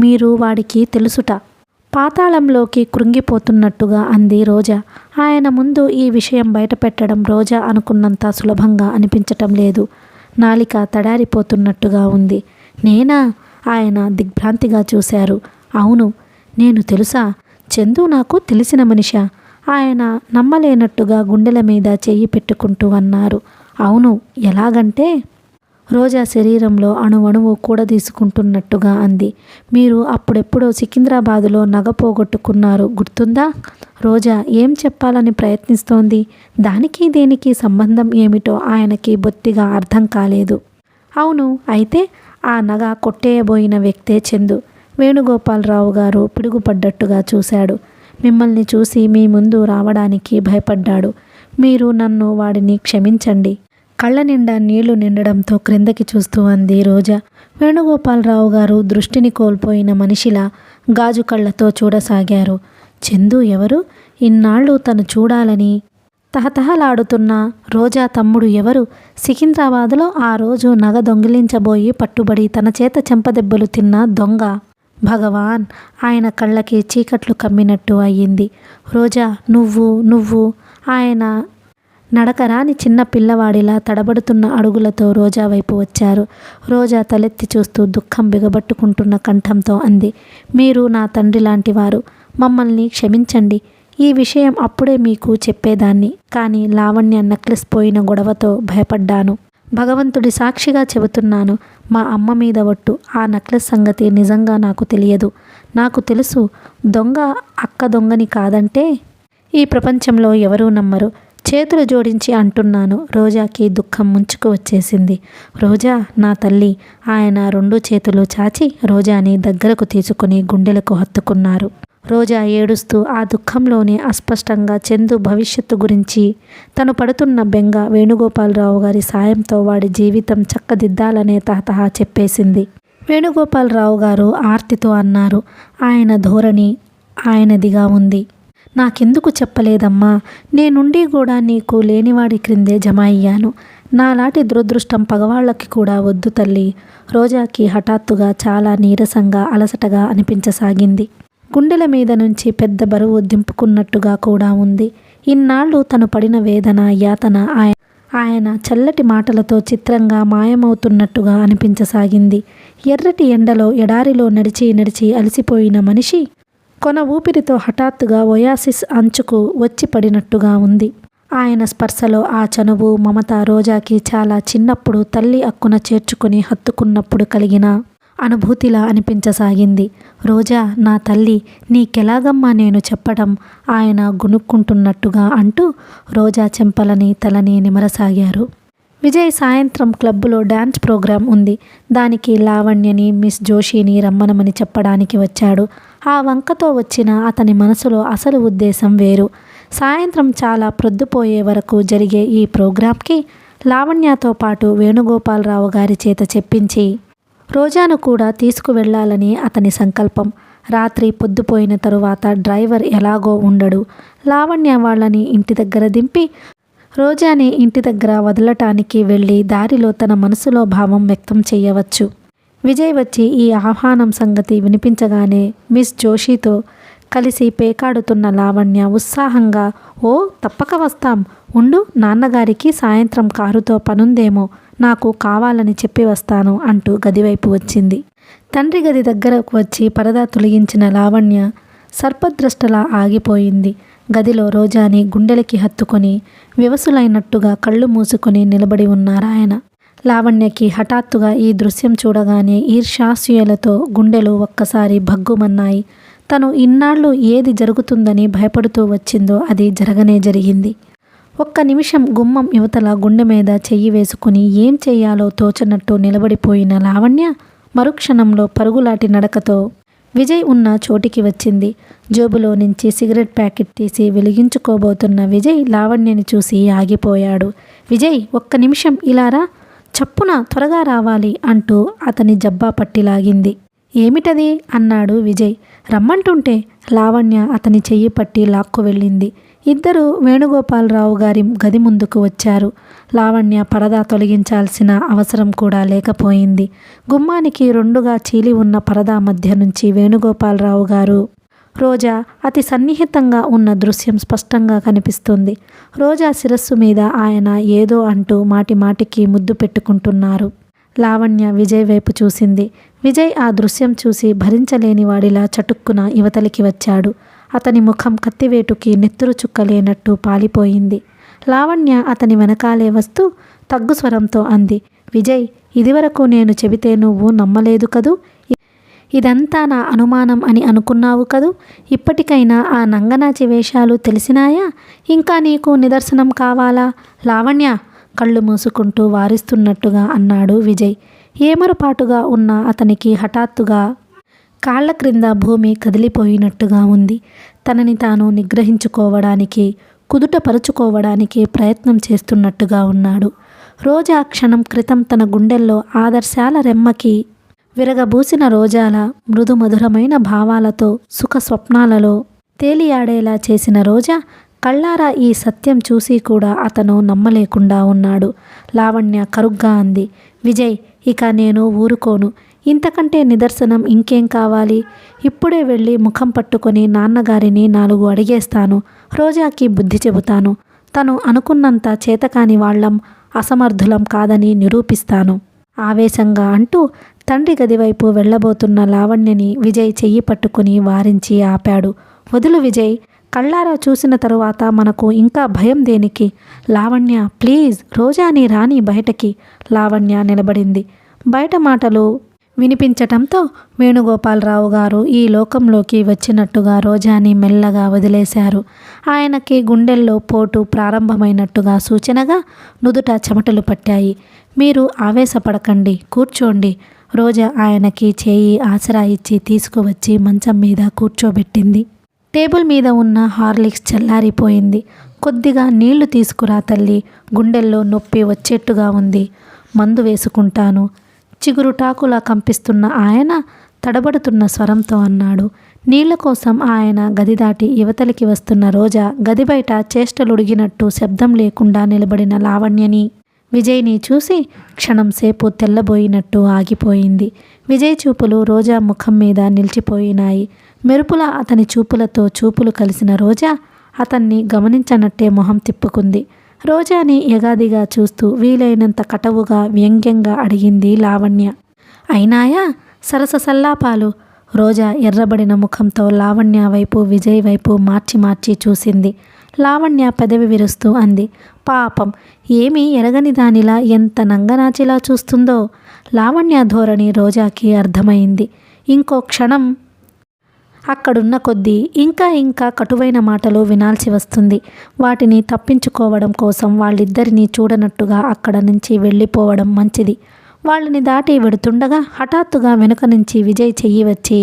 మీరు వాడికి తెలుసుట. పాతాళంలోకి కృంగిపోతున్నట్టుగా అంది రోజా. ఆయన ముందు ఈ విషయం బయటపెట్టడం రోజా అనుకున్నంత సులభంగా అనిపించటం లేదు. నాలిక తడారిపోతున్నట్టుగా ఉంది. నేనా? ఆయన దిగ్భ్రాంతిగా చూశారు. అవును, నేను తెలుసా? చందు నాకు తెలిసిన మనిషా? ఆయన నమ్మలేనట్టుగా గుండెల మీద చెయ్యి పెట్టుకుంటూ అన్నారు. అవును, ఎలాగంటే? రోజా శరీరంలో అణువణువు కూడదీసుకుంటున్నట్టుగా అంది. మీరు అప్పుడెప్పుడో సికింద్రాబాదులో నగ పోగొట్టుకున్నారు, గుర్తుందా? రోజా ఏం చెప్పాలని ప్రయత్నిస్తోంది. దానికి దేనికి సంబంధం ఏమిటో ఆయనకి బొత్తిగా అర్థం కాలేదు. అవును, అయితే ఆ నగ కొట్టేయబోయిన వ్యక్తే చందు. వేణుగోపాలరావు గారు పిడుగుపడ్డట్టుగా చూశాడు. మిమ్మల్ని చూసి మీ ముందు రావడానికి భయపడ్డాడు. మీరు నన్ను వాడిని క్షమించండి. కళ్ళ నిండా నీళ్లు నిండడంతో క్రిందకి చూస్తూ అంది రోజా. వేణుగోపాలరావు గారు దృష్టిని కోల్పోయిన మనిషిలా గాజు కళ్ళతో చూడసాగారు. చందు ఎవరు? ఇన్నాళ్ళు తను చూడాలని తహతహలాడుతున్న రోజా తమ్ముడు ఎవరు? సికింద్రాబాదులో ఆ రోజు నగ దొంగిలించబోయి పట్టుబడి తన చేత చెంపదెబ్బలు తిన్న దొంగ. భగవాన్! ఆయన కళ్ళకి చీకట్లు కమ్మినట్టు అయ్యింది. రోజా, నువ్వు ఆయన నడకరాని చిన్న పిల్లవాడిలా తడబడుతున్న అడుగులతో రోజా వైపు వచ్చారు. రోజా తలెత్తి చూస్తూ దుఃఖం బిగబట్టుకుంటున్న కంఠంతో అంది. మీరు నా తండ్రి లాంటివారు. మమ్మల్ని క్షమించండి. ఈ విషయం అప్పుడే మీకు చెప్పేదాన్ని, కానీ లావణ్య నెక్లెస్ పోయిన గొడవతో భయపడ్డాను. భగవంతుడి సాక్షిగా చెబుతున్నాను, మా అమ్మ మీద ఒట్టు, ఆ నెక్లెస్ సంగతి నిజంగా నాకు తెలియదు. నాకు తెలుసు, దొంగ అక్క దొంగని కాదంటే ఈ ప్రపంచంలో ఎవరూ నమ్మరు. చేతులు జోడించి అంటున్నాను. రోజాకి దుఃఖం ముంచుకు వచ్చేసింది. రోజా, నా తల్లి. ఆయన 2 చేతులు చాచి రోజాని దగ్గరకు తీసుకుని గుండెలకు హత్తుకున్నారు. రోజా ఏడుస్తూ ఆ దుఃఖంలోనే అస్పష్టంగా చందు భవిష్యత్తు గురించి, తను పడుతున్న బెంగ, వేణుగోపాలరావు గారి సాయంతో వాడి జీవితం చక్కదిద్దాలనే తహతహా చెప్పేసింది. వేణుగోపాలరావు గారు ఆర్తితో అన్నారు. ఆయన ధోరణి ఆయనదిగా ఉంది. నాకెందుకు చెప్పలేదమ్మా? నేనుండి కూడా నీకు లేనివాడి క్రిందే జమ అయ్యాను. నాలాంటి దురదృష్టం పగవాళ్ళకి కూడా వద్దు తల్లి. రోజాకి హఠాత్తుగా చాలా నీరసంగా అలసటగా అనిపించసాగింది. గుండెల మీద నుంచి పెద్ద బరువు దింపుకున్నట్టుగా కూడా ఉంది. ఇన్నాళ్ళు తను పడిన వేదన యాతన ఆయన చల్లటి మాటలతో చిత్రంగా మాయమవుతున్నట్టుగా అనిపించసాగింది. ఎర్రటి ఎండలో ఎడారిలో నడిచి నడిచి అలసిపోయిన మనిషి కొన ఊపిరితో హఠాత్తుగా ఒయాసిస్ అంచుకు వచ్చి పడినట్టుగా ఉంది. ఆయన స్పర్శలో ఆ చనువు మమత రోజాకి చాలా చిన్నప్పుడు తల్లి అక్కున చేర్చుకుని హత్తుకున్నప్పుడు కలిగిన అనుభూతిలా అనిపించసాగింది. రోజా, నా తల్లి, నీకెలాగమ్మా నేను చెప్పడం? ఆయన గునుక్కుంటున్నట్టుగా అంటూ రోజా చెంపలని తలని నిమరసాగారు. విజయ్ సాయంత్రం క్లబ్లో డ్యాన్స్ ప్రోగ్రాం ఉంది. దానికి లావణ్యని, మిస్ జోషిని రమ్మనమని చెప్పడానికి వచ్చాడు. ఆ వంకతో వచ్చిన అతని మనసులో అసలు ఉద్దేశం వేరు. సాయంత్రం చాలా ప్రొద్దుపోయే వరకు జరిగే ఈ ప్రోగ్రాంకి లావణ్యతో పాటు వేణుగోపాలరావు గారి చేత చెప్పించి రోజాను కూడా తీసుకువెళ్లాలని అతని సంకల్పం. రాత్రి పొద్దుపోయిన తరువాత డ్రైవర్ ఎలాగో ఉండడు. లావణ్య వాళ్ళని ఇంటి దగ్గర దింపి రోజాని ఇంటి దగ్గర వదలటానికి వెళ్ళి దారిలో తన మనసులో భావం వ్యక్తం చేయవచ్చు. విజయ్ వచ్చి ఈ ఆహ్వానం సంగతి వినిపించగానే మిస్ జోషితో కలిసి పేకాడుతున్న లావణ్య ఉత్సాహంగా, ఓ తప్పక వస్తాం, ఉండు, నాన్నగారికి సాయంత్రం కారుతో పనుందేమో, నాకు కావాలని చెప్పి వస్తాను అంటూ గదివైపు వచ్చింది. తండ్రి గది దగ్గరకు వచ్చి పరదా తొలగించిన లావణ్య సర్పద్రష్టలా ఆగిపోయింది. గదిలో రోజాని గుండెలకి హత్తుకొని వివసులైనట్టుగా కళ్ళు మూసుకొని నిలబడి ఉన్నారాయన. లావణ్యకి హఠాత్తుగా ఈ దృశ్యం చూడగానే ఈర్ష్యాసూయలతో గుండెలు ఒక్కసారి భగ్గుమన్నాయి. తను ఇన్నాళ్ళు ఏది జరుగుతుందని భయపడుతూ వచ్చిందో అది జరగనే జరిగింది. ఒక్క నిమిషం గుమ్మం యువతల గుండె మీద చెయ్యి వేసుకుని ఏం చెయ్యాలో తోచనట్టు నిలబడిపోయిన లావణ్య మరుక్షణంలో పరుగులాటి నడకతో విజయ్ ఉన్న చోటికి వచ్చింది. జోబులో నుంచి సిగరెట్ ప్యాకెట్ తీసి వెలిగించుకోబోతున్న విజయ్ లావణ్యని చూసి ఆగిపోయాడు. విజయ్, ఒక్క నిమిషం ఇలారా, చప్పున త్వరగా రావాలి అంటూ అతని జబ్బా పట్టిలాగింది. ఏమిటది అన్నాడు విజయ్. రమ్మంటుంటే లావణ్య అతని చెయ్యి పట్టి లాక్కు వెళ్ళింది. ఇద్దరు వేణుగోపాలరావు గారి గది ముందుకు వచ్చారు. లావణ్య పరదా తొలగించాల్సిన అవసరం కూడా లేకపోయింది. గుమ్మానికి రెండుగా చీలి ఉన్న పరదా మధ్య నుంచి వేణుగోపాలరావు గారు రోజా అతి సన్నిహితంగా ఉన్న దృశ్యం స్పష్టంగా కనిపిస్తుంది. రోజా శిరస్సు మీద ఆయన ఏదో అంటూ మాటి మాటికి ముద్దు పెట్టుకుంటున్నారు. లావణ్య విజయ్ వైపు చూసింది. విజయ్ ఆ దృశ్యం చూసి భరించలేని వాడిలా చటుక్కున యువతలికి వచ్చాడు. అతని ముఖం కత్తివేటుకి నెత్తురు చుక్కలేనట్టు పాలిపోయింది. లావణ్య అతని వెనకాలే వస్తూ తగ్గు స్వరంతో అంది, విజయ్, ఇదివరకు నేను చెబితే నువ్వు నమ్మలేదు కదూ? ఇదంతా నా అనుమానం అని అనుకున్నావు కదూ? ఇప్పటికైనా ఆ నంగనాచి వేషాలు తెలిసినాయా? ఇంకా నీకు నిదర్శనం కావాలా? లావణ్య కళ్ళు మూసుకుంటూ వారిస్తున్నట్టుగా అన్నాడు విజయ్. ఏమరపాటుగా ఉన్న అతనికి హఠాత్తుగా కాళ్ల క్రింద భూమి కదిలిపోయినట్టుగా ఉంది. తనని తాను నిగ్రహించుకోవడానికి, కుదుటపరుచుకోవడానికి ప్రయత్నం చేస్తున్నట్టుగా ఉన్నాడు. రోజా క్షణం క్రితం తన గుండెల్లో ఆదర్శాల రెమ్మకి విరగబూసిన రోజాల మృదు మధురమైన భావాలతో సుఖ స్వప్నాలలో తేలియాడేలా చేసిన రోజా కళ్ళారా ఈ సత్యం చూసి కూడా అతను నమ్మలేకుండా ఉన్నాడు. లావణ్య కరుగ్గా అంది, విజయ్, ఇక నేను ఊరుకోను. ఇంతకంటే నిదర్శనం ఇంకేం కావాలి? ఇప్పుడే వెళ్ళి ముఖం పట్టుకొని నాన్నగారిని 4 అడిగేస్తాను. రోజాకి బుద్ధి చెబుతాను. తను అనుకున్నంత చేతకాని వాళ్ళం, అసమర్థులం కాదని నిరూపిస్తాను ఆవేశంగా అంటూ తండ్రి గదివైపు వెళ్ళబోతున్న లావణ్యని విజయ్ చెయ్యి పట్టుకుని వారించి ఆపాడు. వదులు విజయ్, కళ్ళారా చూసిన తరువాత మనకు ఇంకా భయం దేనికి? లావణ్య ప్లీజ్, రోజాని రాని బయటకి. లావణ్య నిలబడింది. బయట మాటలు వినిపించటంతో వేణుగోపాలరావు గారు ఈ లోకంలోకి వచ్చినట్టుగా రోజాని మెల్లగా వదిలేశారు. ఆయనకి గుండెల్లో పోటు ప్రారంభమైనట్టుగా సూచనగా నుదుట చెమటలు పట్టాయి. మీరు ఆవేశపడకండి, కూర్చోండి. రోజా ఆయనకి చేయి ఆసరా ఇచ్చి తీసుకువచ్చి మంచం మీద కూర్చోబెట్టింది. టేబుల్ మీద ఉన్న హార్లిక్స్ చల్లారిపోయింది. కొద్దిగా నీళ్లు తీసుకురా తల్లి, గుండెల్లో నొప్పి వచ్చేట్టుగా ఉంది. మందు వేసుకుంటాను. చిగురుటాకులా కంపిస్తున్న ఆయన తడబడుతున్న స్వరంతో అన్నాడు. నీళ్ల కోసం ఆయన గది దాటి యువతలికి వస్తున్న రోజా గది బయట చేష్టలుడిగినట్టు శబ్దం లేకుండా నిలబడిన లావణ్యని, విజయ్ని చూసి క్షణం సేపు తెల్లబోయినట్టు ఆగిపోయింది. విజయ్ చూపులు రోజా ముఖం మీద నిలిచిపోయినాయి. మెరుపుల అతని చూపులతో చూపులు కలిసిన రోజా అతన్ని గమనించనట్టే మొహం తిప్పుకుంది. రోజాని యగాదిగా చూస్తూ వీలైనంత కటవుగా వ్యంగ్యంగా అడిగింది లావణ్య. అయినాయా సరస సల్లాపాలు? రోజా ఎర్రబడిన ముఖంతో లావణ్య వైపు విజయ్ వైపు మార్చి మార్చి చూసింది. లావణ్య పెదవి విరుస్తూ అంది. పాపం, ఏమీ ఎరగని దానిలా ఎంత నంగనాచిలా చూస్తుందో. లావణ్య ధోరణి రోజాకి అర్థమైంది. ఇంకో క్షణం అక్కడున్న కొద్దీ ఇంకా ఇంకా కటువైన మాటలు వినాల్సి వస్తుంది. వాటిని తప్పించుకోవడం కోసం వాళ్ళిద్దరినీ చూడనట్టుగా అక్కడ నుంచి వెళ్ళిపోవడం మంచిది. వాళ్ళని దాటి వెడుతుండగా హఠాత్తుగా వెనుక నుంచి విజయ్ చెయ్యి వచ్చి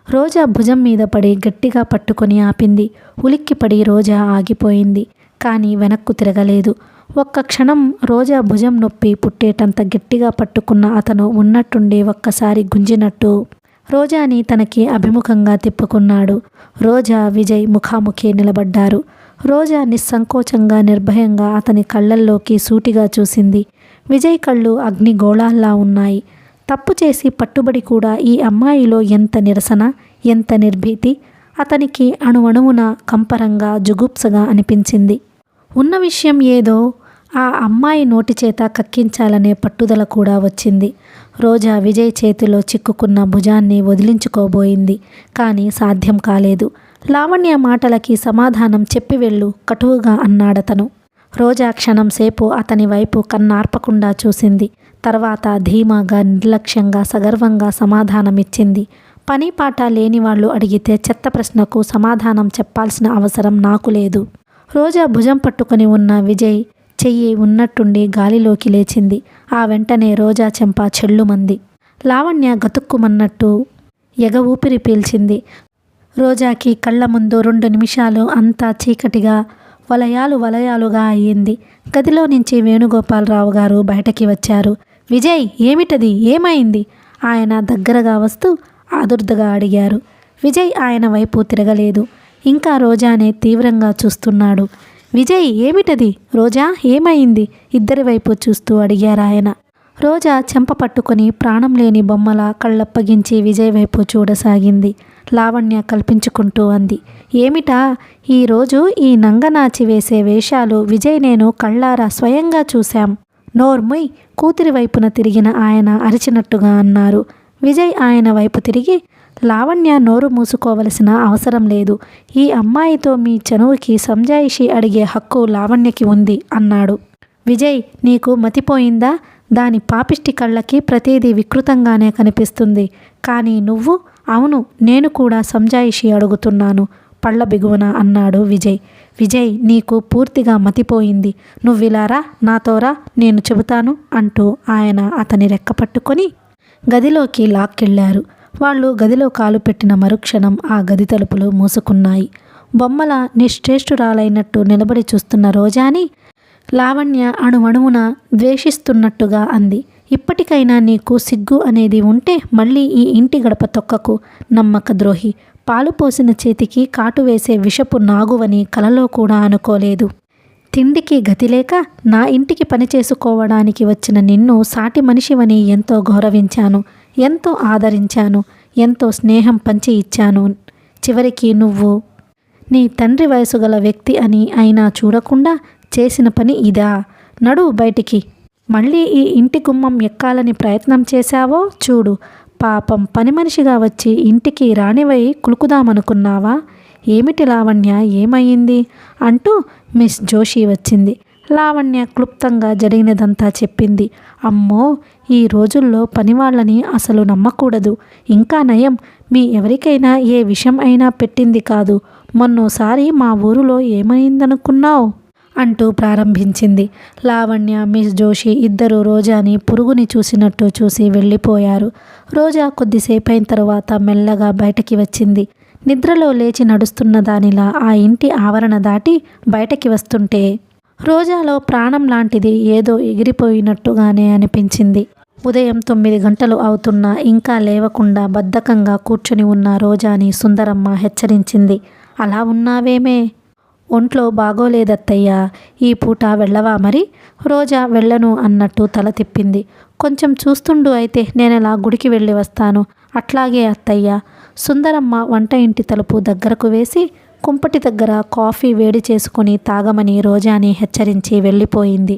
రోజా భుజం మీద పడి గట్టిగా పట్టుకొని ఆపింది. ఉలిక్కిపడి రోజా ఆగిపోయింది. కానీ వెనక్కు తిరగలేదు. ఒక్క క్షణం రోజా భుజం నొప్పి పుట్టేటంత గట్టిగా పట్టుకున్న అతను ఉన్నట్టుండి ఒక్కసారి గుంజినట్టు రోజాని తనకి అభిముఖంగా తిప్పుకున్నాడు. రోజా, విజయ్ ముఖాముఖి నిలబడ్డారు. రోజా నిస్సంకోచంగా నిర్భయంగా అతని కళ్ళల్లోకి సూటిగా చూసింది. విజయ్ కళ్ళు అగ్నిగోళాల్లా ఉన్నాయి. తప్పు చేసి పట్టుబడి కూడా ఈ అమ్మాయిలో ఎంత నిరసన, ఎంత నిర్భీతి! అతనికి అణువణువున కంపరంగా జుగుప్సగా అనిపించింది. ఉన్న విషయం ఏదో ఆ అమ్మాయి నోటి చేత కక్కించాలనే పట్టుదల కూడా వచ్చింది. రోజా విజయ్ చేతిలో చిక్కుకున్న భుజాన్ని వదిలించుకోబోయింది. కానీ సాధ్యం కాలేదు. లావణ్య మాటలకి సమాధానం చెప్పి వెళ్ళు కటువుగా అన్నాడతను. రోజా క్షణం సేపు అతని వైపు కన్నార్పకుండా చూసింది. తర్వాత ధీమాగా, నిర్లక్ష్యంగా, సగర్వంగా సమాధానమిచ్చింది. పని పాట లేని వాళ్ళు అడిగితే చెత్త ప్రశ్నకు సమాధానం చెప్పాల్సిన అవసరం నాకు లేదు. రోజా భుజం పట్టుకుని ఉన్న విజయ్ చెయ్యి ఉన్నట్టుండి గాలిలోకి లేచింది. ఆ వెంటనే రోజా చెంప చెల్లుమంది. లావణ్య గతుక్కుమన్నట్టు ఎగ ఊపిరి పీల్చింది. రోజాకి కళ్ళ ముందు 2 నిమిషాలు అంతా చీకటిగా వలయాలు వలయాలుగా అయ్యింది. గదిలో నుంచి వేణుగోపాలరావు గారు బయటకి వచ్చారు. విజయ్, ఏమిటది? ఏమైంది? ఆయన దగ్గరగా వస్తూ ఆదుర్దగా అడిగారు. విజయ్ ఆయన వైపు తిరగలేదు. ఇంకా రోజానే తీవ్రంగా చూస్తున్నాడు. విజయ్, ఏమిటది? రోజా, ఏమైంది? ఇద్దరి వైపు చూస్తూ అడిగారాయన. రోజా చెంప పట్టుకొని ప్రాణం లేని బొమ్మలా కళ్ళప్పగించి విజయ్ వైపు చూడసాగింది. లావణ్య కల్పించుకుంటూ అంది. ఏమిటా ఈరోజు ఈ నంగనాచి వేసే వేషాలు? విజయ్, నేను కళ్ళారా స్వయంగా చూశాం. నోర్ముయ్, కూతురి వైపున తిరిగిన ఆయన అరిచినట్టుగా అన్నారు. విజయ్ ఆయన వైపు తిరిగి, లావణ్య నోరు మూసుకోవలసిన అవసరం లేదు. ఈ అమ్మాయితో మీ చనువుకి సంజాయిషి అడిగే హక్కు లావణ్యకి ఉంది అన్నాడు. విజయ్, నీకు మతిపోయిందా? దాని పాపిష్టి కళ్ళకి ప్రతిదీ వికృతంగానే కనిపిస్తుంది. కానీ నువ్వు? అవును, నేను కూడా సంజాయిషి అడుగుతున్నాను పళ్ళ బిగువన అన్నాడు విజయ్. విజయ్, నీకు పూర్తిగా మతిపోయింది. నువ్విలారా, నాతోరా, నేను చెబుతాను అంటూ ఆయన అతని రెక్క పట్టుకొని గదిలోకి లాక్కెళ్లారు. వాళ్ళు గదిలో కాలు పెట్టిన మరుక్షణం ఆ గది తలుపులు మూసుకున్నాయి. బొమ్మల నిశ్చేష్టురాలైనట్టు నిలబడి చూస్తున్న రోజాని లావణ్య అణువణువున ద్వేషిస్తున్నట్టుగా అంది. ఇప్పటికైనా నీకు సిగ్గు అనేది ఉంటే మళ్ళీ ఈ ఇంటి గడప తొక్కకు, నమ్మక ద్రోహి. పాలు పోసిన చేతికి కాటు వేసే విషపు నాగువని కలలో కూడా అనుకోలేదు. తిండికి గతిలేక నా ఇంటికి పనిచేసుకోవడానికి వచ్చిన నిన్ను సాటి మనిషివని ఎంతో గౌరవించాను, ఎంతో ఆదరించాను, ఎంతో స్నేహం పంచి ఇచ్చాను. చివరికి నువ్వు నీ తండ్రి వయసు గల వ్యక్తి అని అయినా చూడకుండా చేసిన పని ఇదా? నడు బయటికి. మళ్ళీ ఈ ఇంటి గుమ్మం ఎక్కాలని ప్రయత్నం చేశావో చూడు. పాపం, పని మనిషిగా వచ్చి ఇంటికి రానివై కులుకుదామనుకున్నావా? ఏమిటి లావణ్య, ఏమయ్యింది అంటూ మిస్ జోషి వచ్చింది. లావణ్య క్లుప్తంగా జరిగినదంతా చెప్పింది. అమ్మో, ఈ రోజుల్లో పనివాళ్ళని అసలు నమ్మకూడదు. ఇంకా నయం, మీ ఎవరికైనా ఏ విషయం అయినా పెట్టింది కాదు. మొన్నోసారి మా ఊరిలో ఏమైందనుకున్నావు అంటూ ప్రారంభించింది. లావణ్య, మిస్ జోషి ఇద్దరు రోజాని పురుగుని చూసినట్టు చూసి వెళ్ళిపోయారు. రోజా కొద్దిసేపైన తరువాత మెల్లగా బయటకి వచ్చింది. నిద్రలో లేచి నడుస్తున్న దానిలా ఆ ఇంటి ఆవరణ దాటి బయటకి వస్తుంటే రోజాలో ప్రాణం లాంటిది ఏదో ఎగిరిపోయినట్టుగానే అనిపించింది. ఉదయం 9 గంటలు అవుతున్నా ఇంకా లేవకుండా బద్ధకంగా కూర్చుని ఉన్న రోజాని సుందరమ్మ హెచ్చరించింది. అలా ఉన్నావేమే? ఒంట్లో బాగోలేదత్తయ్యా, ఈ పూట వెళ్ళవా మరి? రోజా వెళ్ళను అన్నట్టు తల తిప్పింది. కొంచెం చూస్తుండు అయితే నేనెలా గుడికి వెళ్ళి వస్తాను. అట్లాగే అత్తయ్య. సుందరమ్మ వంట ఇంటి తలుపు దగ్గరకు వేసి కుంపటి దగ్గర కాఫీ వేడి చేసుకుని తాగమని రోజాని హెచ్చరించి వెళ్ళిపోయింది.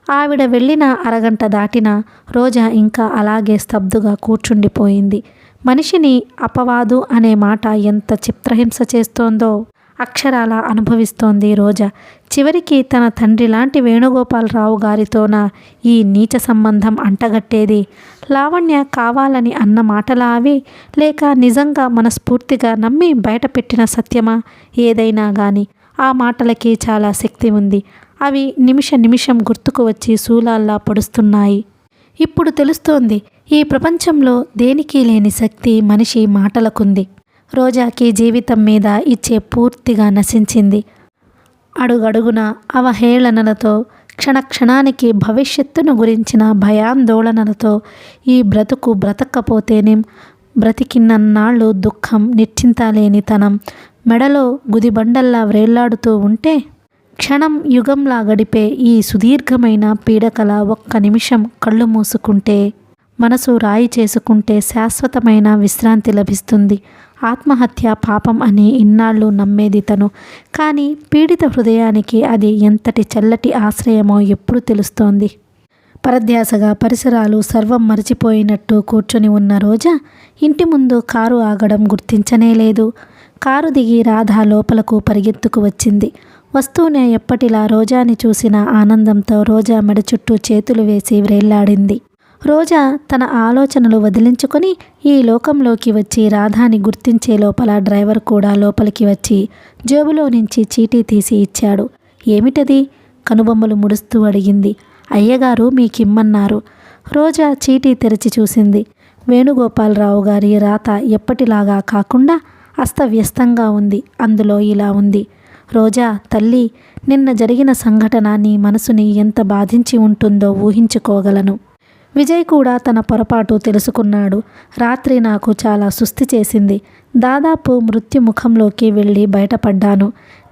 ఆవిడ వెళ్ళిన అరగంట దాటినా రోజా ఇంకా అలాగే స్తబ్దుగా కూర్చుండిపోయింది. మనిషిని అపవాదు అనే మాట ఎంత చిత్రహింస చేస్తోందో అక్షరాల అనుభవిస్తోంది రోజా. చివరికి తన తండ్రి లాంటి వేణుగోపాలరావు గారితోన ఈ నీచ సంబంధం అంటగట్టేది? లావణ్య కావాలని అన్న మాటలా అవి? లేక నిజంగా మనస్ఫూర్తిగా నమ్మి బయటపెట్టిన సత్యమా? ఏదైనా గాని ఆ మాటలకి చాలా శక్తి ఉంది. అవి నిమిషం గుర్తుకు వచ్చి శూలాల్లా పొడుస్తున్నాయి. ఇప్పుడు తెలుస్తోంది, ఈ ప్రపంచంలో దేనికి లేని శక్తి మనిషి మాటలకుంది. రోజాకి జీవితం మీద ఇచ్చే పూర్తిగా నశించింది. అడుగడుగున అవహేళనలతో, క్షణక్షణానికి భవిష్యత్తును గురించిన భయాందోళనలతో ఈ బ్రతుకు బ్రతక్కపోతేనేం, బ్రతికినన్నాళ్ళు దుఃఖం, నిశ్చింతలేనితనం మెడలో గుదిబండల్లా వ్రేళ్లాడుతూ ఉంటే, క్షణం యుగంలా గడిపే ఈ సుదీర్ఘమైన పీడకల ఒక్క నిమిషం కళ్ళు మూసుకుంటే, మనసు రాయి చేసుకుంటే శాశ్వతమైన విశ్రాంతి లభిస్తుంది. ఆత్మహత్య పాపం అని ఇన్నాళ్ళు నమ్మేది తను. కానీ పీడిత హృదయానికి అది ఎంతటి చల్లటి ఆశ్రయమో ఎప్పుడు తెలుస్తోంది. పరధ్యాసగా పరిసరాలు సర్వం మరిచిపోయినట్టు కూర్చొని ఉన్న రోజా ఇంటి ముందు కారు ఆగడం గుర్తించనే లేదు. కారు దిగి రాధ లోపలకు పరిగెత్తుకు వచ్చింది. వస్తూనే ఎప్పటిలా రోజాని చూసిన ఆనందంతో రోజా మెడ చుట్టూ చేతులు వేసి వ్రేళ్లాడింది. రోజా తన ఆలోచనలు వదిలించుకొని ఈ లోకంలోకి వచ్చి రాధాని గుర్తించే లోపల డ్రైవర్ కూడా లోపలికి వచ్చి జేబులో నుంచి చీటీ తీసి ఇచ్చాడు. ఏమిటది? కనుబొమ్మలు ముడుస్తూ అడిగింది. అయ్యగారు మీకిమ్మన్నారు. రోజా చీటీ తెరిచి చూసింది. వేణుగోపాలరావు గారి రాత ఎప్పటిలాగా కాకుండా అస్తవ్యస్తంగా ఉంది. అందులో ఇలా ఉంది: రోజా తల్లి, నిన్న జరిగిన సంఘటన నీ మనసుని ఎంత బాధించి ఉంటుందో ఊహించుకోగలను. విజయ్ కూడా తన పొరపాటు తెలుసుకున్నాడు. రాత్రి నాకు చాలా సుస్థి చేసింది. దాదాపు మృత్యుముఖంలోకి వెళ్ళి బయటపడ్డాను.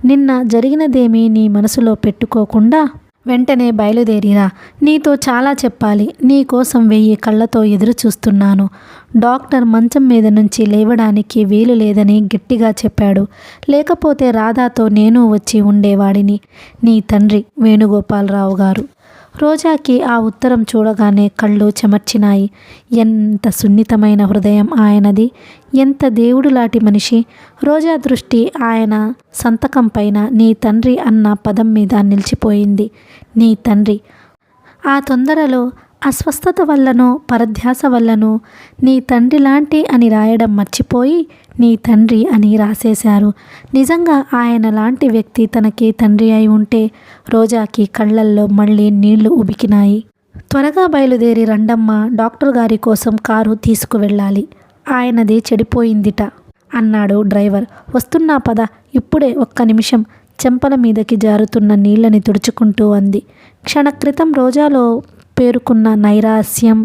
నిన్న జరిగినదేమీ నీ మనసులో పెట్టుకోకుండా వెంటనే బయలుదేరిరా. నీతో చాలా చెప్పాలి. నీ కోసం 1000 కళ్ళతో ఎదురు చూస్తున్నాను. డాక్టర్ మంచం మీద నుంచి లేవడానికి వీలు లేదని గట్టిగా చెప్పాడు. లేకపోతే రాధాతో నేను వచ్చి ఉండేవాడిని. నీ తండ్రి వేణుగోపాలరావు గారు. రోజాకి ఆ ఉత్తరం చూడగానే కళ్ళు చెమర్చినాయి. ఎంత సున్నితమైన హృదయం ఆయనది! ఎంత దేవుడులాంటి మనిషి! రోజా దృష్టి ఆయన సంతకం పైన నీ తండ్రి అన్న పదం మీద నిలిచిపోయింది. నీ తండ్రి. ఆ తొందరలో, అస్వస్థత వల్లనో పరధ్యాస వల్లనో నీ తండ్రి లాంటి అని రాయడం మర్చిపోయి నీ తండ్రి అని రాసేశారు. నిజంగా ఆయన లాంటి వ్యక్తి తనకి తండ్రి అయి ఉంటే రోజాకి కళ్ళల్లో మళ్ళీ నీళ్లు ఉబికినాయి. త్వరగా బయలుదేరి రండమ్మా, డాక్టర్ గారి కోసం కారు తీసుకువెళ్ళాలి. ఆయనది చెడిపోయిందిట అన్నాడు డ్రైవర్. వస్తున్నా పద, ఇప్పుడే, ఒక్క నిమిషం. చెంపల మీదకి జారుతున్న నీళ్ళని తుడుచుకుంటూ అంది. క్షణక్రితం రోజాలో పేరుకున్న నైరాస్యం,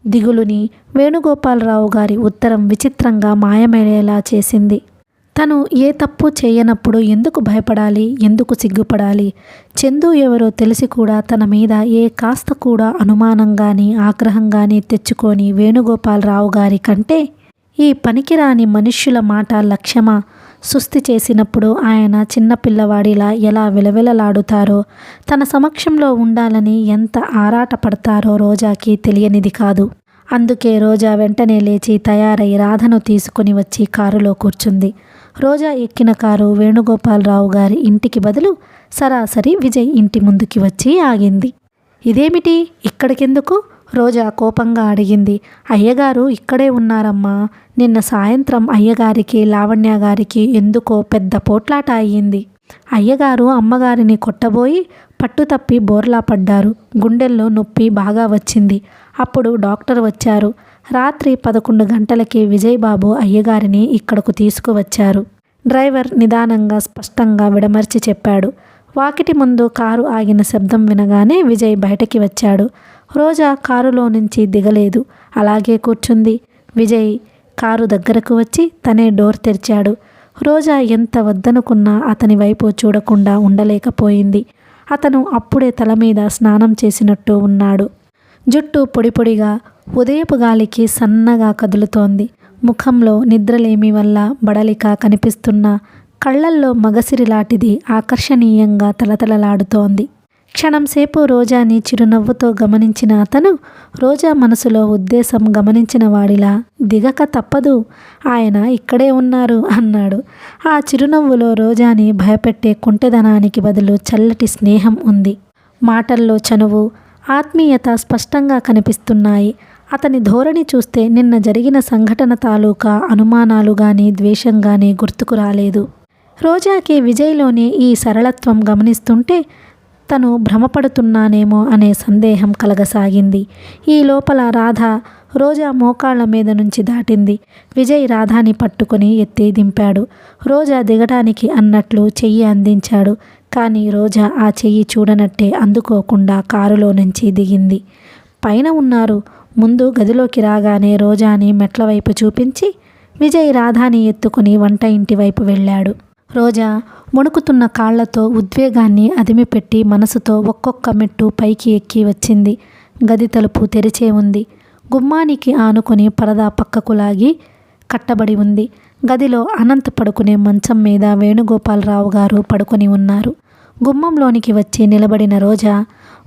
దిగులుని వేణుగోపాలరావు గారి ఉత్తరం విచిత్రంగా మాయమయ్యేలా చేసింది. తను ఏ తప్పు చేయనప్పుడు ఎందుకు భయపడాలి? ఎందుకు సిగ్గుపడాలి? చందు ఎవరో తెలిసి కూడా తన మీద ఏ కాస్త కూడా అనుమానం గాని ఆగ్రహం గాని తెచ్చుకొని వేణుగోపాలరావు గారి కంటే ఈ పనికిరాని మనుష్యుల మాట లక్ష్యమా? సుస్థి చేసినప్పుడు ఆయన చిన్నపిల్లవాడిలా ఎలా విలవిలలాడుతారో, తన సమక్షంలో ఉండాలని ఎంత ఆరాటపడతారో రోజాకి తెలియనిది కాదు. అందుకే రోజా వెంటనే లేచి తయారై రాధను తీసుకుని వచ్చి కారులో కూర్చుంది. రోజా ఎక్కిన కారు వేణుగోపాలరావు గారి ఇంటికి బదులు సరాసరి విజయ్ ఇంటి ముందుకి వచ్చి ఆగింది. ఇదేమిటి? ఇక్కడికెందుకు? రోజా కోపంగా అడిగింది. అయ్యగారు ఇక్కడే ఉన్నారమ్మా. నిన్న సాయంత్రం అయ్యగారికి లావణ్య గారికి ఎందుకో పెద్ద పోట్లాట అయ్యింది. అయ్యగారు అమ్మగారిని కొట్టబోయి పట్టుతప్పి బోర్లా పడ్డారు. గుండెల్లో నొప్పి బాగా వచ్చింది. అప్పుడు డాక్టర్ వచ్చారు. రాత్రి 11 గంటలకి విజయ్ బాబు అయ్యగారిని ఇక్కడకు తీసుకువచ్చారు. డ్రైవర్ నిదానంగా స్పష్టంగా విడమర్చి చెప్పాడు. వాకిటి ముందు కారు ఆగిన శబ్దం వినగానే విజయ్ బయటకి వచ్చాడు. రోజా కారులో నుంచి దిగలేదు, అలాగే కూర్చుంది. విజయ్ కారు దగ్గరకు వచ్చి తనే డోర్ తెరిచాడు. రోజా ఎంత వద్దనుకున్నా అతని వైపు చూడకుండా ఉండలేకపోయింది. అతను అప్పుడే తల మీద స్నానం చేసినట్టు ఉన్నాడు. జుట్టు పొడి పొడిగా ఉదయపు గాలికి సన్నగా కదులుతోంది. ముఖంలో నిద్రలేమి వల్ల బడలిక కనిపిస్తున్న కళ్ళల్లో మగసిరిలాంటిది ఆకర్షణీయంగా తలతలలాడుతోంది. క్షణంసేపు రోజాని చిరునవ్వుతో గమనించిన అతను రోజా మనసులో ఉద్దేశం గమనించిన వాడిలా దిగక తప్పదు, ఆయన ఇక్కడే ఉన్నారు అన్నాడు. ఆ చిరునవ్వులో రోజాని భయపెట్టే కుంటెదనానికి బదులు చల్లటి స్నేహం ఉంది. మాటల్లో చనువు, ఆత్మీయత స్పష్టంగా కనిపిస్తున్నాయి. అతని ధోరణి చూస్తే నిన్న జరిగిన సంఘటన తాలూకా అనుమానాలు గాని ద్వేషం గాని గుర్తుకు రాలేదు. రోజాకి విజయ్లోని ఈ సరళత్వం గమనిస్తుంటే తను భ్రమపడుతున్నానేమో అనే సందేహం కలగసాగింది. ఈ లోపల రాధ రోజా మోకాళ్ల మీద నుంచి దాటింది. విజయ్ రాధాని పట్టుకుని ఎత్తి దింపాడు. రోజా దిగటానికి అన్నట్లు చెయ్యి అందించాడు. కానీ రోజా ఆ చెయ్యి చూడనట్టే అందుకోకుండా కారులో నుంచి దిగింది. పైన ఉన్నారు. ముందు గదిలోకి రాగానే రోజాని మెట్ల వైపు చూపించి విజయ్ రాధాని ఎత్తుకుని వంట ఇంటి వైపు వెళ్ళాడు. రోజా వణుకుతున్న కాళ్లతో ఉద్వేగాన్ని అదిమిపెట్టి మనసుతో ఒక్కొక్క మెట్టు పైకి ఎక్కి వచ్చింది. గది తలుపు తెరిచే ఉంది. గుమ్మానికి ఆనుకుని పరదా పక్కకు లాగి కట్టబడి ఉంది. గదిలో అనంత్ పడుకునే మంచం మీద వేణుగోపాలరావు గారు పడుకొని ఉన్నారు. గుమ్మంలోనికి వచ్చి నిలబడిన రోజా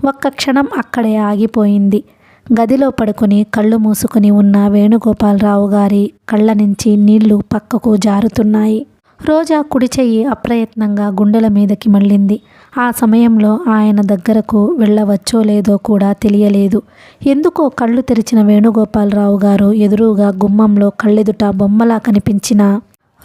ఒక్క క్షణం అక్కడే ఆగిపోయింది. గదిలో పడుకుని కళ్ళు మూసుకుని ఉన్న వేణుగోపాలరావు గారి కళ్ళ నుంచి నీళ్లు పక్కకు జారుతున్నాయి. రోజా కుడి చెయ్యి అప్రయత్నంగా గుండెల మీదకి మళ్ళింది. ఆ సమయంలో ఆయన దగ్గరకు వెళ్ళవచ్చో లేదో కూడా తెలియలేదు. ఎందుకో కళ్ళు తెరిచిన వేణుగోపాలరావు గారు ఎదురుగా గుమ్మంలో కళ్ళెదుట బొమ్మలా కనిపించిన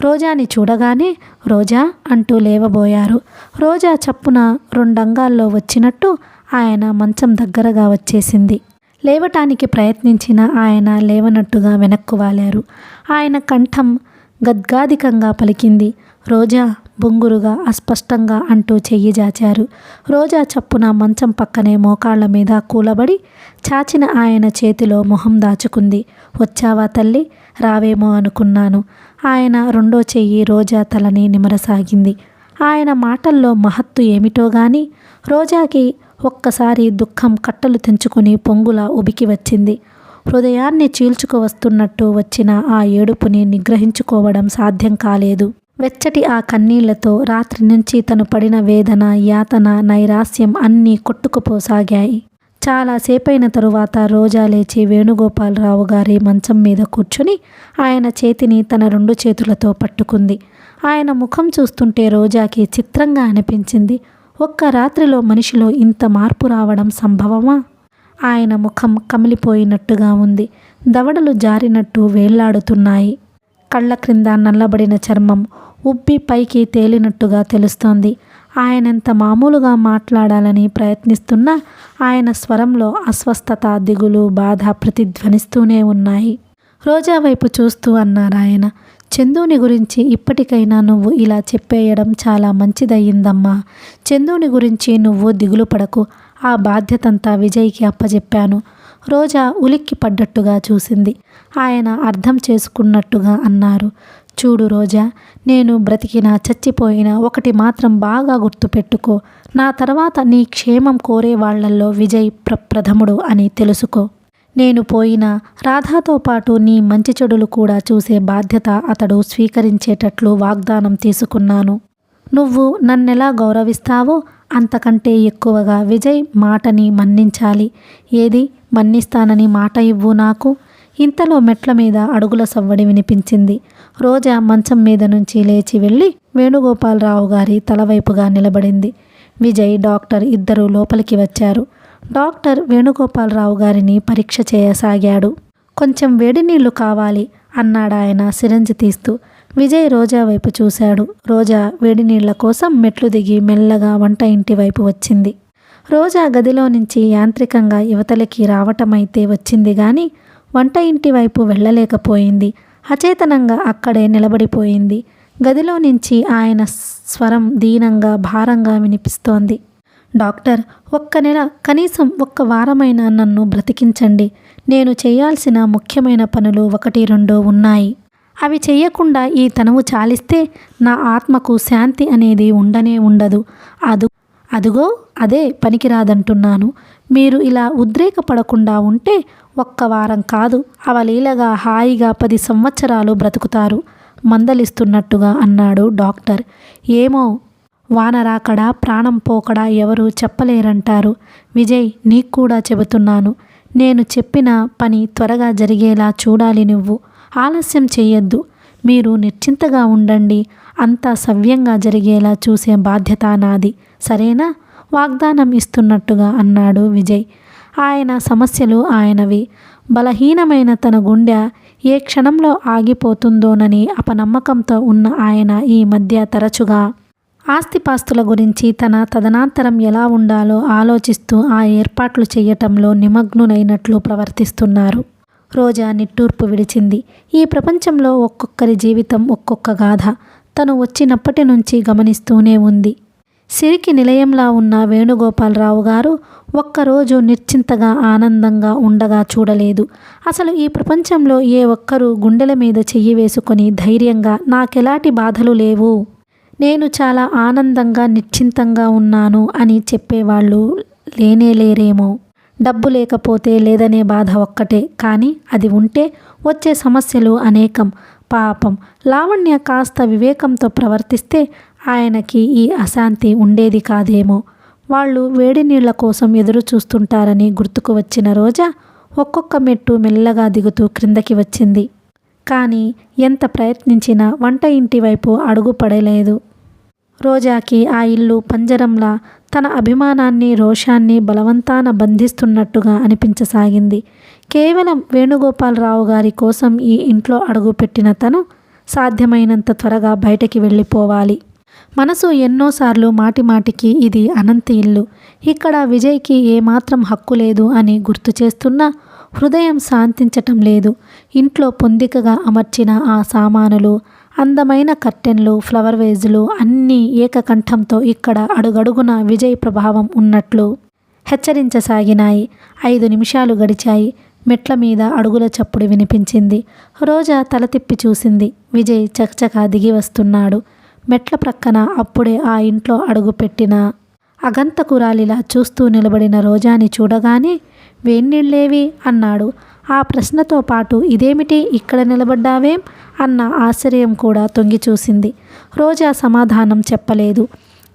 రోజాని చూడగానే రోజా అంటూ లేవబోయారు. రోజా చప్పున రెండంగాల్లో వచ్చినట్టు ఆయన మంచం దగ్గరగా వచ్చేసింది. లేవటానికి ప్రయత్నించిన ఆయన లేవనట్టుగా వెనక్కు వాలారు. ఆయన కంఠం గద్గాదికంగా పలికింది. రోజా బొంగురుగా అస్పష్టంగా అంటూ చెయ్యి జాచారు. రోజా చప్పున మంచం పక్కనే మోకాళ్ల మీద కూలబడి చాచిన ఆయన చేతిలో మొహం దాచుకుంది. వచ్చావా తల్లి, రావేమో అనుకున్నాను. ఆయన రెండో చెయ్యి రోజా తలని నిమరసాగింది. ఆయన మాటల్లో మహత్తు ఏమిటో గాని రోజాకి ఒక్కసారి దుఃఖం కట్టలు తెంచుకుని పొంగులా ఉబికి వచ్చింది. హృదయాన్ని చీల్చుకు వస్తున్నట్టు వచ్చిన ఆ ఏడుపుని నిగ్రహించుకోవడం సాధ్యం కాలేదు. వెచ్చటి ఆ కన్నీళ్లతో రాత్రి నుంచి తను పడిన వేదన, యాతన, నైరాస్యం అన్నీ కొట్టుకుపోసాగాయి. చాలాసేపైన తరువాత రోజా లేచి వేణుగోపాలరావు గారి మంచం మీద కూర్చుని ఆయన చేతిని తన రెండు చేతులతో పట్టుకుంది. ఆయన ముఖం చూస్తుంటే రోజాకి చిత్రంగా అనిపించింది. ఒక్క రాత్రిలో మనిషిలో ఇంత మార్పు రావడం సంభవమా? ఆయన ముఖం కమిలిపోయినట్టుగా ఉంది. దవడలు జారినట్టు వేళ్లాడుతున్నాయి. కళ్ళ క్రింద నల్లబడిన చర్మం ఉబ్బి పైకి తేలినట్టుగా తెలుస్తోంది. ఆయనెంత మామూలుగా మాట్లాడాలని ప్రయత్నిస్తున్నా ఆయన స్వరంలో అస్వస్థత, దిగులు, బాధ ప్రతిధ్వనిస్తూనే ఉన్నాయి. రోజా వైపు చూస్తూ అన్నారాయన, చందుని గురించి ఇప్పటికైనా నువ్వు ఇలా చెప్పేయడం చాలా మంచిదయ్యిందమ్మా. చందుని గురించి నువ్వు దిగులు పడకు. ఆ బాధ్యతంతా విజయ్కి అప్పజెప్పాను. రోజా ఉలిక్కి పడ్డట్టుగా చూసింది. ఆయన అర్థం చేసుకున్నట్టుగా అన్నారు. చూడు రోజా, నేను బ్రతికినా చచ్చిపోయినా ఒకటి మాత్రం బాగా గుర్తుపెట్టుకో. నా తర్వాత నీ క్షేమం కోరే వాళ్లల్లో విజయ్ ప్రప్రథముడు అని తెలుసుకో. నేను పోయినా రాధాతో పాటు నీ మంచి చెడులు కూడా చూసే బాధ్యత అతడు స్వీకరించేటట్లు వాగ్దానం తీసుకున్నాను. నువ్వు నన్నెలా గౌరవిస్తావో అంతకంటే ఎక్కువగా విజయ్ మాటని మన్నించాలి. ఏది, మన్నిస్తానని మాట ఇవ్వు నాకు. ఇంతలో మెట్ల మీద అడుగుల సవ్వడి వినిపించింది. రోజా మంచం మీద నుంచి లేచి వెళ్ళి వేణుగోపాలరావు గారి తలవైపుగా నిలబడింది. విజయ్, డాక్టర్ ఇద్దరూ లోపలికి వచ్చారు. డాక్టర్ వేణుగోపాలరావు గారిని పరీక్ష చేయసాగాడు. కొంచెం వేడి నీళ్లు కావాలి అన్నాడాయన సిరంజి తీస్తూ. విజయ్ రోజా వైపు చూశాడు. రోజా వేడి నీళ్ల కోసం మెట్లు దిగి మెల్లగా వంట ఇంటి వైపు వచ్చింది. రోజా గదిలో నుంచి యాంత్రికంగా యువతలకి రావటమైతే వచ్చింది గాని వంట ఇంటి వైపు వెళ్ళలేకపోయింది. అచేతనంగా అక్కడే నిలబడిపోయింది. గదిలో నుంచి ఆయన స్వరం దీనంగా, భారంగా వినిపిస్తోంది. డాక్టర్, ఒక్క నెల, కనీసం ఒక్క వారమైనా నన్ను బ్రతికించండి. నేను చేయాల్సిన ముఖ్యమైన పనులు 1-2 ఉన్నాయి. అవి చెయ్యకుండా ఈ తనువు చాలిస్తే నా ఆత్మకు శాంతి అనేది ఉండనే ఉండదు. అదుగో అదే పనికిరాదంటున్నాను. మీరు ఇలా ఉద్రేకపడకుండా ఉంటే ఒక్క వారం కాదు, అవలీలగా హాయిగా 10 సంవత్సరాలు బ్రతుకుతారు మందలిస్తున్నట్టుగా అన్నాడు డాక్టర్. ఏమో, వానరాకడా ప్రాణం పోకడా ఎవరు చెప్పలేరంటారు. విజయ్, నీకు కూడా చెబుతున్నాను. నేను చెప్పిన పని త్వరగా జరిగేలా చూడాలి. నువ్వు ఆలస్యం చెయ్యొద్దు. మీరు నిశ్చింతగా ఉండండి. అంతా సవ్యంగా జరిగేలా చూసే బాధ్యత నాది, సరేనా? వాగ్దానం ఇస్తున్నట్టుగా అన్నాడు విజయ్. ఆయన సమస్యలు ఆయనవి. బలహీనమైన తన గుండె ఏ క్షణంలో ఆగిపోతుందోనని అపనమ్మకంతో ఉన్న ఆయన ఈ మధ్య తరచుగా ఆస్తిపాస్తుల గురించి తన తదనంతరం ఎలా ఉండాలో ఆలోచిస్తూ ఆ ఏర్పాట్లు చేయటంలో నిమగ్నులైనట్లు ప్రవర్తిస్తున్నారు. రోజా నిట్టూర్పు విడిచింది. ఈ ప్రపంచంలో ఒక్కొక్కరి జీవితం ఒక్కొక్క గాథ తను వచ్చినప్పటి నుంచి గమనిస్తూనే ఉంది. సిరికి నిలయంలా ఉన్న వేణుగోపాలరావు గారు ఒక్కరోజు నిశ్చింతగా ఆనందంగా ఉండగా చూడలేదు. అసలు ఈ ప్రపంచంలో ఏ ఒక్కరూ గుండెల మీద చెయ్యి వేసుకొని ధైర్యంగా నాకెలాంటి బాధలు లేవు, నేను చాలా ఆనందంగా నిశ్చింతంగా ఉన్నాను అని చెప్పేవాళ్ళు లేనేలేరేమో. డబ్బు లేకపోతే లేదనే బాధ ఒక్కటే, కానీ అది ఉంటే వచ్చే సమస్యలు అనేకం. పాపం లావణ్య కాస్త వివేకంతో ప్రవర్తిస్తే ఆయనకి ఈ అశాంతి ఉండేది కాదేమో. వాళ్ళు వేడి నీళ్ల కోసం ఎదురు చూస్తుంటారని గుర్తుకు వచ్చిన రోజా ఒక్కొక్క మెట్టు మెల్లగా దిగుతూ క్రిందకి వచ్చింది. కానీ ఎంత ప్రయత్నించినా వంట ఇంటి వైపు అడుగు పడలేదు. రోజాకి ఆ ఇల్లు పంజరంలా తన అభిమానాన్ని, రోషాన్ని బలవంతాన బంధిస్తున్నట్టుగా అనిపించసాగింది. కేవలం వేణుగోపాలరావు గారి కోసం ఈ ఇంట్లో అడుగుపెట్టిన తను సాధ్యమైనంత త్వరగా బయటికి వెళ్ళిపోవాలి. మనసు ఎన్నోసార్లు మాటిమాటికి ఇది అనంతి ఇల్లు, ఇక్కడ విజయ్కి ఏమాత్రం హక్కు లేదు అని గుర్తు చేస్తున్నా హృదయం శాంతించటం లేదు. ఇంట్లో పొందికగా అమర్చిన ఆ సామానులు, అందమైన కర్టెన్లు, ఫ్లవర్ వేజులు అన్నీ ఏకకంఠంతో ఇక్కడ అడుగడుగున విజయ్ ప్రభావం ఉన్నట్లు హెచ్చరించసాగినాయి. 5 నిమిషాలు గడిచాయి. మెట్ల మీద అడుగుల చప్పుడు వినిపించింది. రోజా తల తిప్పి చూసింది. విజయ్ చకచకా దిగి వస్తున్నాడు. మెట్ల ప్రక్కన అప్పుడే ఆ ఇంట్లో అడుగుపెట్టిన అగంతకురాలిలా చూస్తూ నిలబడిన రోజాని చూడగానే వేన్నీళ్ళేవి అన్నాడు. ఆ ప్రశ్నతో పాటు ఇదేమిటి ఇక్కడ నిలబడ్డావేం అన్న ఆశ్చర్యం కూడా తొంగి చూసింది. రోజా సమాధానం చెప్పలేదు.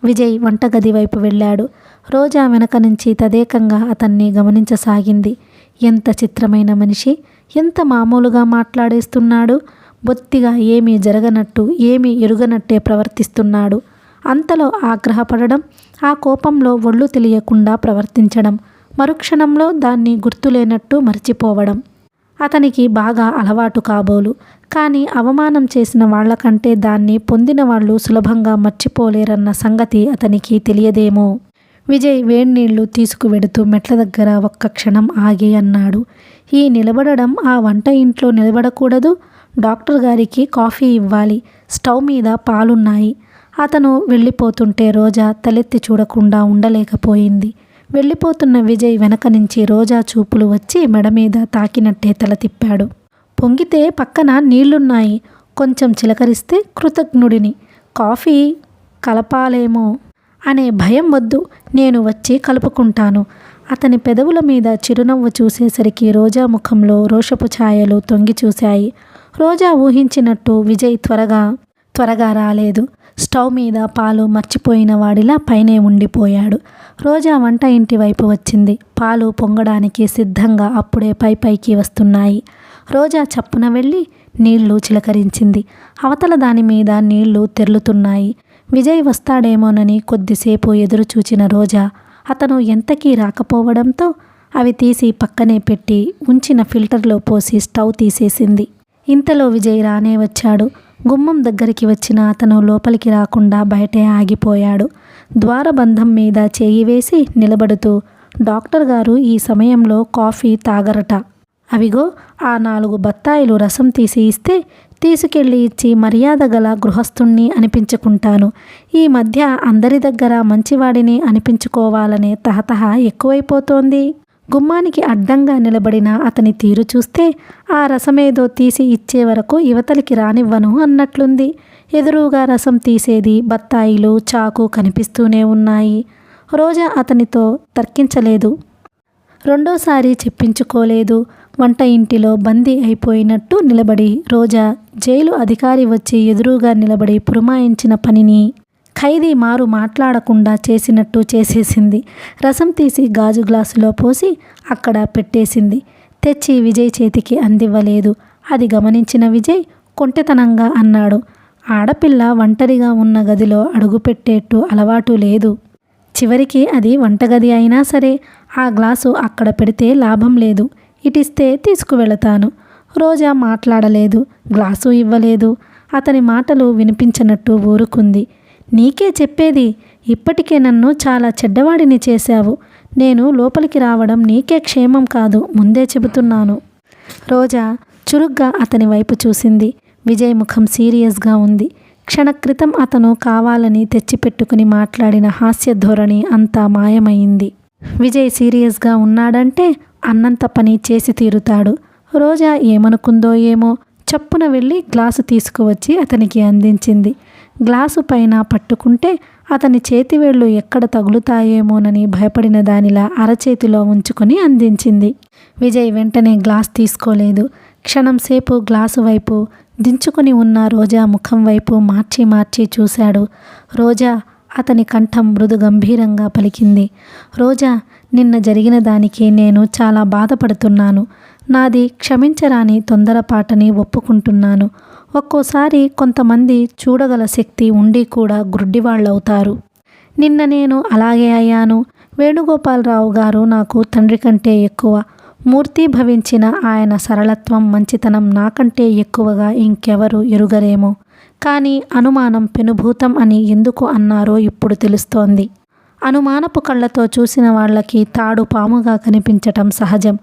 విజయ్ వంటగది వైపు వెళ్ళాడు. రోజా వెనక నుంచి తదేకంగా అతన్ని గమనించసాగింది. ఎంత చిత్రమైన మనిషి, ఎంత మామూలుగా మాట్లాడేస్తున్నాడు. బొత్తిగా ఏమీ జరగనట్టు, ఏమీ ఎరుగనట్టే ప్రవర్తిస్తున్నాడు. అంతలో ఆగ్రహపడడం, ఆ కోపంలో ఒళ్ళు తెలియకుండా ప్రవర్తించడం, మరుక్షణంలో దాన్ని గుర్తులేనట్టు మర్చిపోవడం అతనికి బాగా అలవాటు కాబోలు. కానీ అవమానం చేసిన వాళ్లకంటే దాన్ని పొందిన వాళ్ళు సులభంగా మర్చిపోలేరన్న సంగతి అతనికి తెలియదేమో. విజయ్ వేడినీళ్లు తీసుకువెడుతూ మెట్ల దగ్గర ఒక్క క్షణం ఆగి అన్నాడు. ఈ నిలబడడం ఆ వంట ఇంట్లో నిలబడకూడదు. డాక్టర్ గారికి కాఫీ ఇవ్వాలి. స్టవ్ మీద పాలున్నాయి. అతను వెళ్ళిపోతుంటే రోజా తలెత్తి చూడకుండా ఉండలేకపోయింది. వెళ్ళిపోతున్న విజయ్ వెనక నుంచి రోజా చూపులు వచ్చి మెడ మీద తాకినట్టే తల తిప్పాడు. పొంగితే పక్కన నీళ్లున్నాయి, కొంచెం చిలకరిస్తే కృతజ్ఞుడిని. కాఫీ కలపాలేమో అనే భయం వద్దు, నేను వచ్చి కలుపుకుంటాను. అతని పెదవుల మీద చిరునవ్వు చూసేసరికి రోజా ముఖంలో రోషపు ఛాయలు తొంగి చూశాయి. రోజా ఊహించినట్టు విజయ్ త్వరగా రాలేదు. స్టవ్ మీద పాలు మర్చిపోయిన వాడిలా పైనే ఉండిపోయాడు. రోజా వంట ఇంటి వైపు వచ్చింది. పాలు పొంగడానికి సిద్ధంగా అప్పుడే పైకి వస్తున్నాయి. రోజా చప్పున వెళ్ళి నీళ్లు చిలకరించింది. అవతల దాని మీద నీళ్లు తెర్లుతున్నాయి. విజయ్ వస్తాడేమోనని కొద్దిసేపు ఎదురు చూచిన రోజా అతను ఎంతకీ రాకపోవడంతో అవి తీసి పక్కనే పెట్టి ఉంచిన ఫిల్టర్లో పోసి స్టవ్ తీసేసింది. ఇంతలో విజయ్ రానే వచ్చాడు. గుమ్మం దగ్గరికి వచ్చిన అతను లోపలికి రాకుండా బయటే ఆగిపోయాడు. ద్వారబంధం మీద చేయి వేసి నిలబడుతూ, డాక్టర్ గారు ఈ సమయంలో కాఫీ తాగరట. అవిగో ఆ 4 బత్తాయిలు రసం తీసి ఇస్తే తీసుకెళ్ళి ఇచ్చి మర్యాద గల గృహస్థుణ్ణి అనిపించుకుంటాను. ఈ మధ్య అందరి దగ్గర మంచివాడిని అనిపించుకోవాలనే తహతహ ఎక్కువైపోతోంది. గుమ్మానికి అడ్డంగా నిలబడిన అతని తీరు చూస్తే ఆ రసమేదో తీసి ఇచ్చే వరకు యువతలికి రానివ్వను అన్నట్లుంది. ఎదురుగా రసం తీసేది, బత్తాయిలు, చాకు కనిపిస్తూనే ఉన్నాయి. రోజా అతనితో తర్కించలేదు, రెండోసారి చెప్పించుకోలేదు. వంట ఇంటిలో బందీ అయిపోయినట్టు నిలబడి రోజా జైలు అధికారి వచ్చి ఎదురుగా నిలబడి పురమాయించిన పనిని ఖైదీ మారు మాట్లాడకుండా చేసినట్టు చేసేసింది. రసం తీసి గాజు గ్లాసులో పోసి అక్కడ పెట్టేసింది. తెచ్చి విజయ్ చేతికి అందివ్వలేదు. అది గమనించిన విజయ్ కొంటెతనంగా అన్నాడు, ఆడపిల్ల ఒంటరిగా ఉన్న గదిలో అడుగుపెట్టేట్టు అలవాటు లేదు. చివరికి అది వంటగది అయినా సరే ఆ గ్లాసు అక్కడ పెడితే లాభం లేదు. ఇటిస్తే తీసుకువెళతాను. రోజా మాట్లాడలేదు, గ్లాసు ఇవ్వలేదు. అతని మాటలు వినిపించనట్టు ఊరుకుంది. నీకే చెప్పేది, ఇప్పటికే నన్ను చాలా చెడ్డవాడిని చేశావు. నేను లోపలికి రావడం నీకే క్షేమం కాదు, ముందే చెబుతున్నాను. రోజా చురుగ్గా అతని వైపు చూసింది. విజయ్ ముఖం సీరియస్గా ఉంది. క్షణక్రితం అతను కావాలని తెచ్చిపెట్టుకుని మాట్లాడిన హాస్య ధోరణి అంతా మాయమైంది. విజయ్ సీరియస్గా ఉన్నాడంటే అన్నంత పని చేసి తీరుతాడు. రోజా ఏమనుకుందో ఏమో చప్పున వెళ్ళి గ్లాసు తీసుకువచ్చి అతనికి అందించింది. గ్లాసు పైన పట్టుకుంటే అతని చేతివేళ్లు ఎక్కడ తగులుతాయేమోనని భయపడిన దానిలా అరచేతిలో ఉంచుకొని అందించింది. విజయ్ వెంటనే గ్లాస్ తీసుకోలేదు. క్షణంసేపు గ్లాసు వైపు దించుకుని ఉన్న రోజా ముఖం వైపు మార్చి మార్చి చూశాడు. రోజా అతని కంఠం మృదు గంభీరంగా పలికింది. రోజా, నిన్న జరిగిన దానికి నేను చాలా బాధపడుతున్నాను. నాది క్షమించరాని తొందరపాటని ఒప్పుకుంటున్నాను. ఒక్కోసారి కొంతమంది చూడగల శక్తి ఉండి కూడా గుడ్డివాళ్ళవుతారు. నిన్న నేను అలాగే అయ్యాను. వేణుగోపాలరావు గారు నాకు తండ్రి కంటే ఎక్కువ. మూర్తీభవించిన ఆయన సరళత్వం, మంచితనం నాకంటే ఎక్కువగా ఇంకెవరు ఎరుగరేమో. కానీ అనుమానం పెనుభూతం అని ఎందుకు అన్నారో ఇప్పుడు తెలుస్తోంది. అనుమానపు కళ్ళతో చూసిన వాళ్ళకి తాడు పాముగా కనిపించటం సహజం.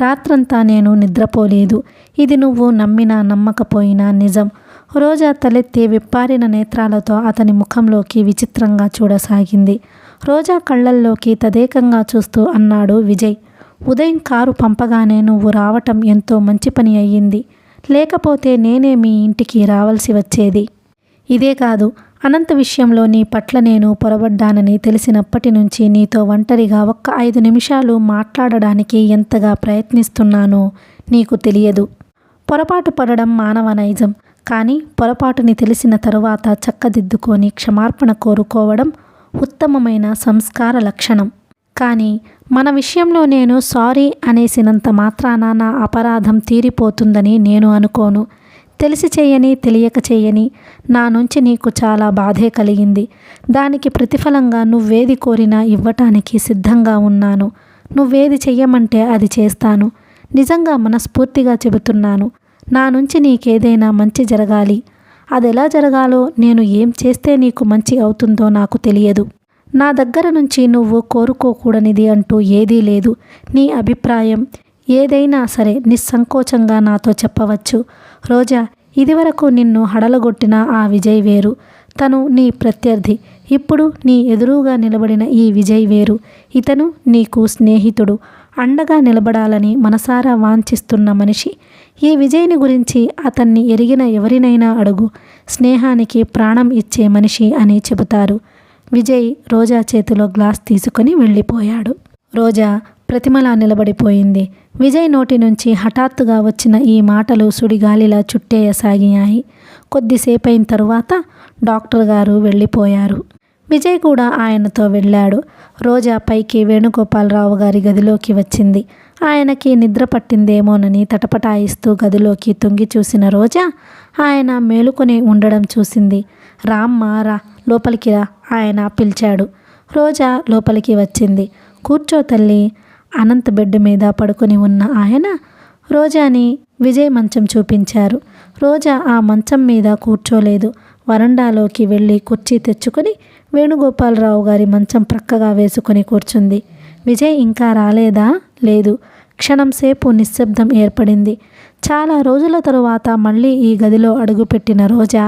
రాత్రంతా నేను నిద్రపోలేదు. ఇది నువ్వు నమ్మినా నమ్మకపోయినా నిజం. రోజా తలెత్తి విప్పారిన నేత్రాలతో అతని ముఖంలోకి విచిత్రంగా చూడసాగింది. రోజా కళ్ళల్లోకి తదేకంగా చూస్తూ అన్నాడు విజయ్, ఉదయం కారు పంపగానే నువ్వు రావటం ఎంతో మంచి పని అయ్యింది. లేకపోతే నేనే మీ ఇంటికి రావాల్సి వచ్చేది. ఇదే కాదు, అనంత విషయంలో నీ పట్ల నేను పొరబడ్డానని తెలిసినప్పటి నుంచి నీతో ఒంటరిగా ఒక్క 5 నిమిషాలు మాట్లాడడానికి ఎంతగా ప్రయత్నిస్తున్నానో నీకు తెలియదు. పొరపాటు పడడం మానవ నైజం. కానీ పొరపాటుని తెలిసిన తరువాత చక్కదిద్దుకొని క్షమార్పణ కోరుకోవడం ఉత్తమమైన సంస్కార లక్షణం. కానీ మన విషయంలో నేను సారీ అనేసినంత మాత్రాన నా అపరాధం తీరిపోతుందని నేను అనుకోను. తెలిసి చేయని తెలియక చేయని నా నుంచి నీకు చాలా బాధే కలిగింది. దానికి ప్రతిఫలంగా నువ్వేది కోరినా ఇవ్వటానికి సిద్ధంగా ఉన్నాను. నువ్వేది చెయ్యమంటే అది చేస్తాను. నిజంగా మనస్ఫూర్తిగా చెబుతున్నాను. నా నుంచి నీకేదైనా మంచి జరగాలి. అదెలా జరగాలో, నేను ఏం చేస్తే నీకు మంచి అవుతుందో నాకు తెలియదు. నా దగ్గర నుంచి నువ్వు కోరుకోకూడనిది అంటూ ఏదీ లేదు. నీ అభిప్రాయం ఏదైనా సరే నిస్సంకోచంగా నాతో చెప్పవచ్చు. రోజా, ఇదివరకు నిన్ను హడలగొట్టిన ఆ విజయ్ వేరు. తను నీ ప్రత్యర్థి. ఇప్పుడు నీ ఎదురుగా నిలబడిన ఈ విజయ్ వేరు. ఇతను నీకు స్నేహితుడు, అండగా నిలబడాలని మనసారా వాంఛిస్తున్న మనిషి. ఈ విజయ్ని గురించి అతన్ని ఎరిగిన ఎవరినైనా అడుగు. స్నేహానికి ప్రాణం ఇచ్చే మనిషి అని చెబుతారు. విజయ్ రోజా చేతిలో గ్లాస్ తీసుకొని వెళ్ళిపోయాడు. రోజా ప్రతిమలా నిలబడిపోయింది. విజయ్ నోటి నుంచి హఠాత్తుగా వచ్చిన ఈ మాటలు సుడిగాలిలా చుట్టేయసాగాయి. కొద్దిసేపైన తరువాత డాక్టర్ గారు వెళ్ళిపోయారు. విజయ్ కూడా ఆయనతో వెళ్ళాడు. రోజా పైకి వేణుగోపాలరావు గారి గదిలోకి వచ్చింది. ఆయనకి నిద్ర పట్టిందేమోనని తటపటాయిస్తూ గదిలోకి తొంగి చూసిన రోజా ఆయన మేలుకొని ఉండడం చూసింది. రామ్మా, రా, లోపలికి రా, ఆయన పిలిచాడు. రోజా లోపలికి వచ్చింది. కూర్చో తల్లి. అనంత్ బెడ్ మీద పడుకొని ఉన్న ఆయన రోజాని విజయ్ మంచం చూపించారు. రోజా ఆ మంచం మీద కూర్చోలేదు. వరండాలోకి వెళ్ళి కుర్చీ తెచ్చుకొని వేణుగోపాలరావు గారి మంచం ప్రక్కగా వేసుకొని కూర్చుంది. విజయ్ ఇంకా రాలేదా? లేదు. క్షణంసేపు నిశ్శబ్దం ఏర్పడింది. చాలా రోజుల తరువాత మళ్ళీ ఈ గదిలో అడుగుపెట్టిన రోజా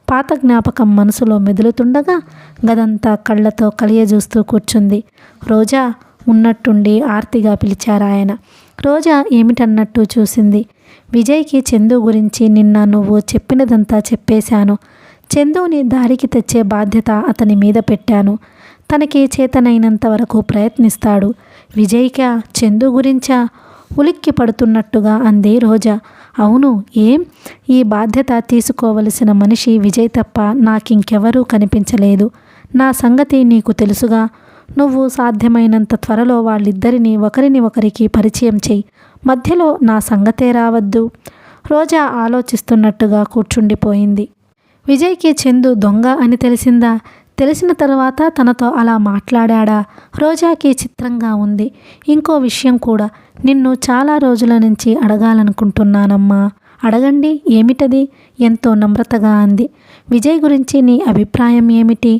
పాత జ్ఞాపకం మనసులో మెదులుతుండగా గదంతా కళ్ళతో కలియజూస్తూ కూర్చుంది. రోజా ఉన్నట్టుండి ఆర్తిగా పిలిచారాయన. రోజా ఏమిటన్నట్టు చూసింది. విజయ్కి చందు గురించి నిన్న నువ్వు చెప్పినదంతా చెప్పేశాను. చందుని దారికి తెచ్చే బాధ్యత అతని మీద పెట్టాను. తనకి చేతనైనంత వరకు ప్రయత్నిస్తాడు. విజయ్కా చందు గురించా? ఉలిక్కి పడుతున్నట్టుగా అంది రోజా. అవును, ఏం? ఈ బాధ్యత తీసుకోవలసిన మనిషి విజయ్ తప్ప నాకింకెవరూ కనిపించలేదు. నా సంగతి నీకు తెలుసుగా. నువ్వు సాధ్యమైనంత త్వరలో వాళ్ళిద్దరినీ ఒకరికి పరిచయం చెయ్యి. మధ్యలో నా సంగతే రావద్దు. రోజా ఆలోచిస్తున్నట్టుగా కూర్చుండిపోయింది. విజయ్కి చందు దొంగ అని తెలిసిందా? తెలిసిన తర్వాత తనతో అలా మాట్లాడా? రోజాకి చిత్రంగా ఉంది. ఇంకో విషయం కూడా నిన్ను చాలా రోజుల నుంచి అడగాలనుకుంటున్నానమ్మా. అడగండి, ఏమిటది? ఎంతో నమ్రతగా అంది. విజయ్ గురించి నీ అభిప్రాయం ఏమిటి?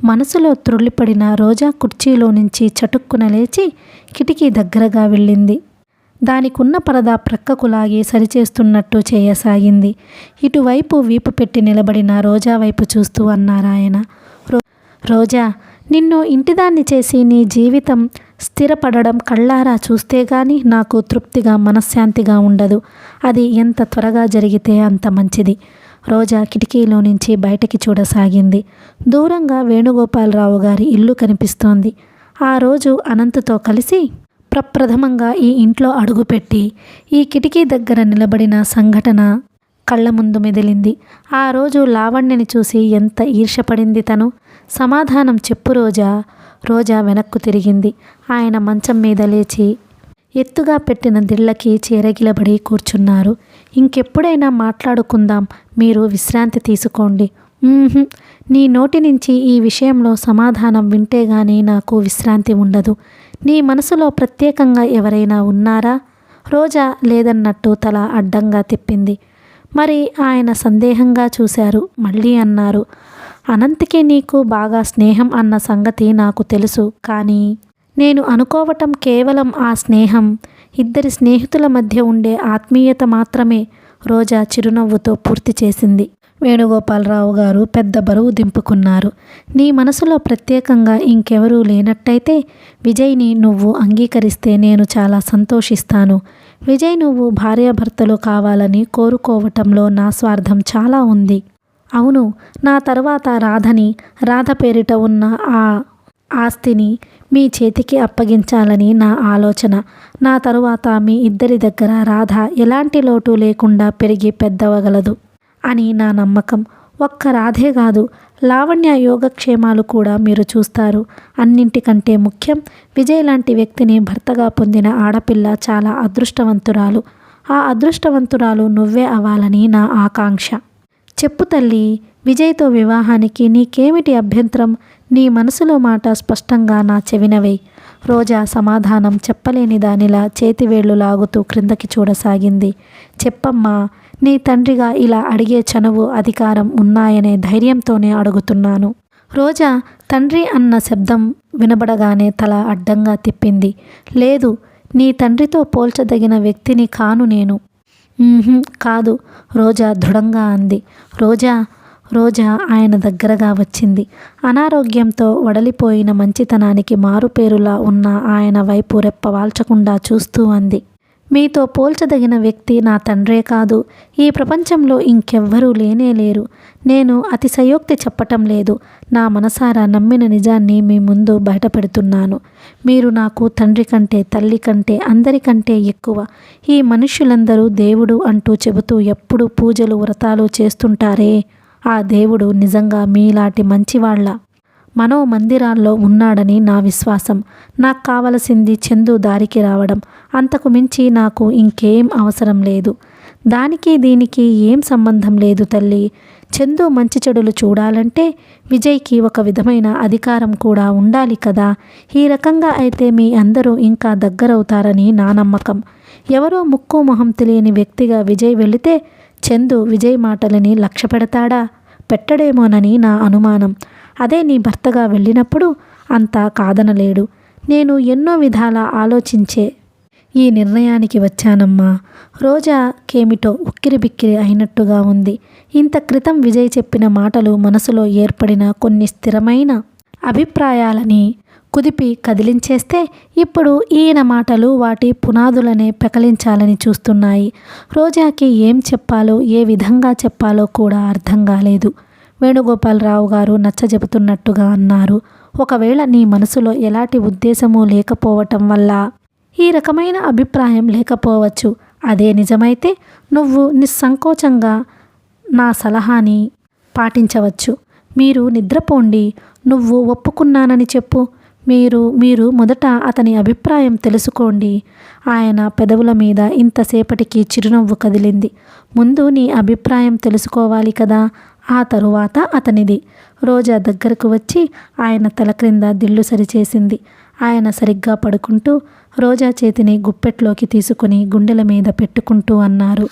మనసులో త్రుళ్ళిపడిన రోజా కుర్చీలో నుంచి చటుక్కున లేచి కిటికీ దగ్గరగా వెళ్ళింది. దానికున్న పరదా ప్రక్కకు లాగి సరిచేస్తున్నట్టు చేయసాగింది. ఇటువైపు వీపు పెట్టి నిలబడిన రోజా వైపు చూస్తూ అన్నారాయన. రోజా, నిన్ను ఇంటిదాన్ని చేసి నీ జీవితం స్థిరపడడం కళ్ళారా చూస్తే గాని నాకు తృప్తిగా మనశ్శాంతిగా ఉండదు. అది ఎంత త్వరగా జరిగితే అంత మంచిది. రోజా కిటికీలో నుంచి బయటకి చూడసాగింది. దూరంగా వేణుగోపాలరావు గారి ఇల్లు కనిపిస్తోంది. ఆ రోజు అనంతతో కలిసి ప్రప్రథమంగా ఈ ఇంట్లో అడుగుపెట్టి ఈ కిటికీ దగ్గర నిలబడిన సంఘటన కళ్ళ ముందు మెదిలింది. ఆ రోజు లావణ్యని చూసి ఎంత ఈర్షపడింది తను. సమాధానం చెప్పు రోజా. రోజా వెనక్కు తిరిగింది. ఆయన మంచం మీద లేచి ఎత్తుగా పెట్టిన దిళ్ళకి చేరగిలబడి కూర్చున్నారు. ఇంకెప్పుడైనా మాట్లాడుకుందాం, మీరు విశ్రాంతి తీసుకోండి. నీ నోటి నుంచి ఈ విషయంలో సమాధానం వింటే గానీ నాకు విశ్రాంతి ఉండదు. నీ మనసులో ప్రత్యేకంగా ఎవరైనా ఉన్నారా? రోజా లేదన్నట్టు తల అడ్డంగా తిప్పింది. మరి ఆయన సందేహంగా చూశారు. మళ్ళీ అన్నారు, అనంతకి నీకు బాగా స్నేహం అన్న సంగతి నాకు తెలుసు. కానీ నేను అనుకోవటం కేవలం ఆ స్నేహం ఇద్దరి స్నేహితుల మధ్య ఉండే ఆత్మీయత మాత్రమే. రోజా చిరునవ్వుతో పూర్తి చేసింది. వేణుగోపాలరావు గారు పెద్ద బరువు దింపుకున్నారు. నీ మనసులో ప్రత్యేకంగా ఇంకెవరూ లేనట్టయితే విజయ్ని నువ్వు అంగీకరిస్తే నేను చాలా సంతోషిస్తాను. విజయ్ నువ్వు భార్యాభర్తలు కావాలని కోరుకోవటంలో నా స్వార్థం చాలా ఉంది. అవును, నా తర్వాత రాధ పేరిట ఉన్న ఆ ఆస్తిని మీ చేతికి అప్పగించాలని నా ఆలోచన. నా తరువాత మీ ఇద్దరి దగ్గర రాధ ఎలాంటి లోటు లేకుండా పెరిగి పెద్దవగలదు అని నా నమ్మకం. ఒక్క రాధే కాదు, లావణ్య యోగక్షేమాలు కూడా మీరు చూస్తారు. అన్నింటికంటే ముఖ్యం, విజయ్ లాంటి వ్యక్తిని భర్తగా పొందిన ఆడపిల్ల చాలా అదృష్టవంతురాలు. ఆ అదృష్టవంతురాలు నువ్వే అవ్వాలని నా ఆకాంక్ష. చెప్పు తల్లి, విజయ్తో వివాహానికి నీకేమిటి అభ్యంతరం? నీ మనసులో మాట స్పష్టంగా నా చెవినవేయ్. రోజా సమాధానం చెప్పలేని దానిలా చేతివేళ్లు లాగుతూ క్రిందకి చూడసాగింది. చెప్పమ్మా, నీ తండ్రిగా ఇలా అడిగే చనువు, అధికారం ఉన్నాయనే ధైర్యంతోనే అడుగుతున్నాను. రోజా తండ్రి అన్న శబ్దం వినబడగానే తల అడ్డంగా తిప్పింది. లేదు, నీ తండ్రితో పోల్చదగిన వ్యక్తిని కాను నేను. కాదు, రోజా దృఢంగా అంది. రోజా ఆయన దగ్గరగా వచ్చింది. అనారోగ్యంతో వడలిపోయిన మంచితనానికి మారుపేరులా ఉన్న ఆయన వైపు రెప్పవాల్చకుండా చూస్తూ అంది. మీతో పోల్చదగిన వ్యక్తి నా తండ్రే కాదు, ఈ ప్రపంచంలో ఇంకెవ్వరూ లేనేలేరు. నేను అతిశయోక్తి చెప్పటం లేదు. నా మనసారా నమ్మిన నిజాన్ని మీ ముందు బయటపెడుతున్నాను. మీరు నాకు తండ్రి కంటే, తల్లి కంటే, అందరికంటే ఎక్కువ. ఈ మనుష్యులందరూ దేవుడు అంటూ చెబుతూ ఎప్పుడూ పూజలు వ్రతాలు చేస్తుంటారే, ఆ దేవుడు నిజంగా మీలాంటి మంచివాళ్ల మనోమందిరాల్లో ఉన్నాడని నా విశ్వాసం. నాకు కావలసింది చందు దారికి రావడం. అంతకు మించి నాకు ఇంకేం అవసరం లేదు. దానికి దీనికి ఏం సంబంధం లేదు తల్లి. చందు మంచి చెడులు చూడాలంటే విజయ్కి ఒక విధమైన అధికారం కూడా ఉండాలి కదా. ఈ రకంగా అయితే మీ అందరూ ఇంకా దగ్గరవుతారని నా నమ్మకం. ఎవరో ముక్కు మొహం తెలియని వ్యక్తిగా విజయ్ వెళితే చందు విజయ్ మాటలని లక్ష్య పెడతాడా? పెట్టడేమోనని నా అనుమానం. అదే నీ భర్తగా వెళ్ళినప్పుడు అంతా కాదనలేడు. నేను ఎన్నో విధాలా ఆలోచించే ఈ నిర్ణయానికి వచ్చానమ్మా. రోజాకేమిటో ఉక్కిరిబిక్కిరి అయినట్టుగా ఉంది. ఇంత క్రితం విజయ్ చెప్పిన మాటలు మనసులో ఏర్పడిన కొన్ని స్థిరమైన అభిప్రాయాలని కుదిపి కదిలించేస్తే ఇప్పుడు ఈయన మాటలు వాటి పునాదులనే పెకలించాలని చూస్తున్నాయి. రోజాకి ఏం చెప్పాలో ఏ విధంగా చెప్పాలో కూడా అర్థం కాలేదు. వేణుగోపాలరావు గారు నచ్చజెపుతున్నట్టుగా అన్నారు. ఒకవేళ నీ మనసులో ఎలాంటి ఉద్దేశమూ లేకపోవటం వల్ల ఈ రకమైన అభిప్రాయం లేకపోవచ్చు. అదే నిజమైతే నువ్వు నిస్సంకోచంగా నా సలహాని పాటించవచ్చు. మీరు నిద్రపోండి. నువ్వు ఒప్పుకున్నానని చెప్పు. మీరు మొదట అతని అభిప్రాయం తెలుసుకోండి. ఆయన పెదవుల మీద ఇంతసేపటికి చిరునవ్వు కదిలింది. ముందు నీ అభిప్రాయం తెలుసుకోవాలి కదా, ఆ తరువాత అతనిది. రోజా దగ్గరకు వచ్చి ఆయన తల క్రింద దిళ్ళు సరిచేసింది. ఆయన సరిగ్గా పడుకుంటూ రోజా చేతిని గుప్పెట్లోకి తీసుకుని గుండెల మీద పెట్టుకుంటూ అన్నారు.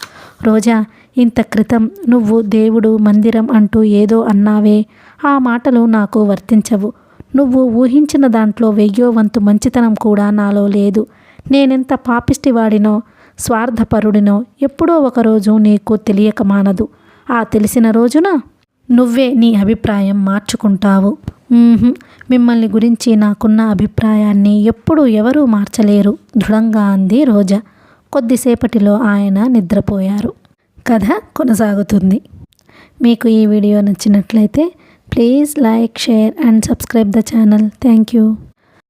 రోజా, ఇంత క్రితం నువ్వు దేవుడు, మందిరం అంటూ ఏదో అన్నావే, ఆ మాటలు నాకు వర్తించవు. నువ్వు ఊహించిన దాంట్లో 1000వ వంతు మంచితనం కూడా నాలో లేదు. నేనెంత పాపిష్టివాడినో, స్వార్థపరుడినో ఎప్పుడో ఒకరోజు నీకు తెలియక మానదు. ఆ తెలిసిన రోజున నువ్వే నీ అభిప్రాయం మార్చుకుంటావు. మిమ్మల్ని గురించి నాకున్న అభిప్రాయాన్ని ఎప్పుడూ ఎవరూ మార్చలేరు, దృఢంగా అంది రోజా. కొద్దిసేపటిలో ఆయన నిద్రపోయారు. కథ కొనసాగుతుంది. మీకు ఈ వీడియో నచ్చినట్లయితే please like, share and subscribe the channel. Thank you.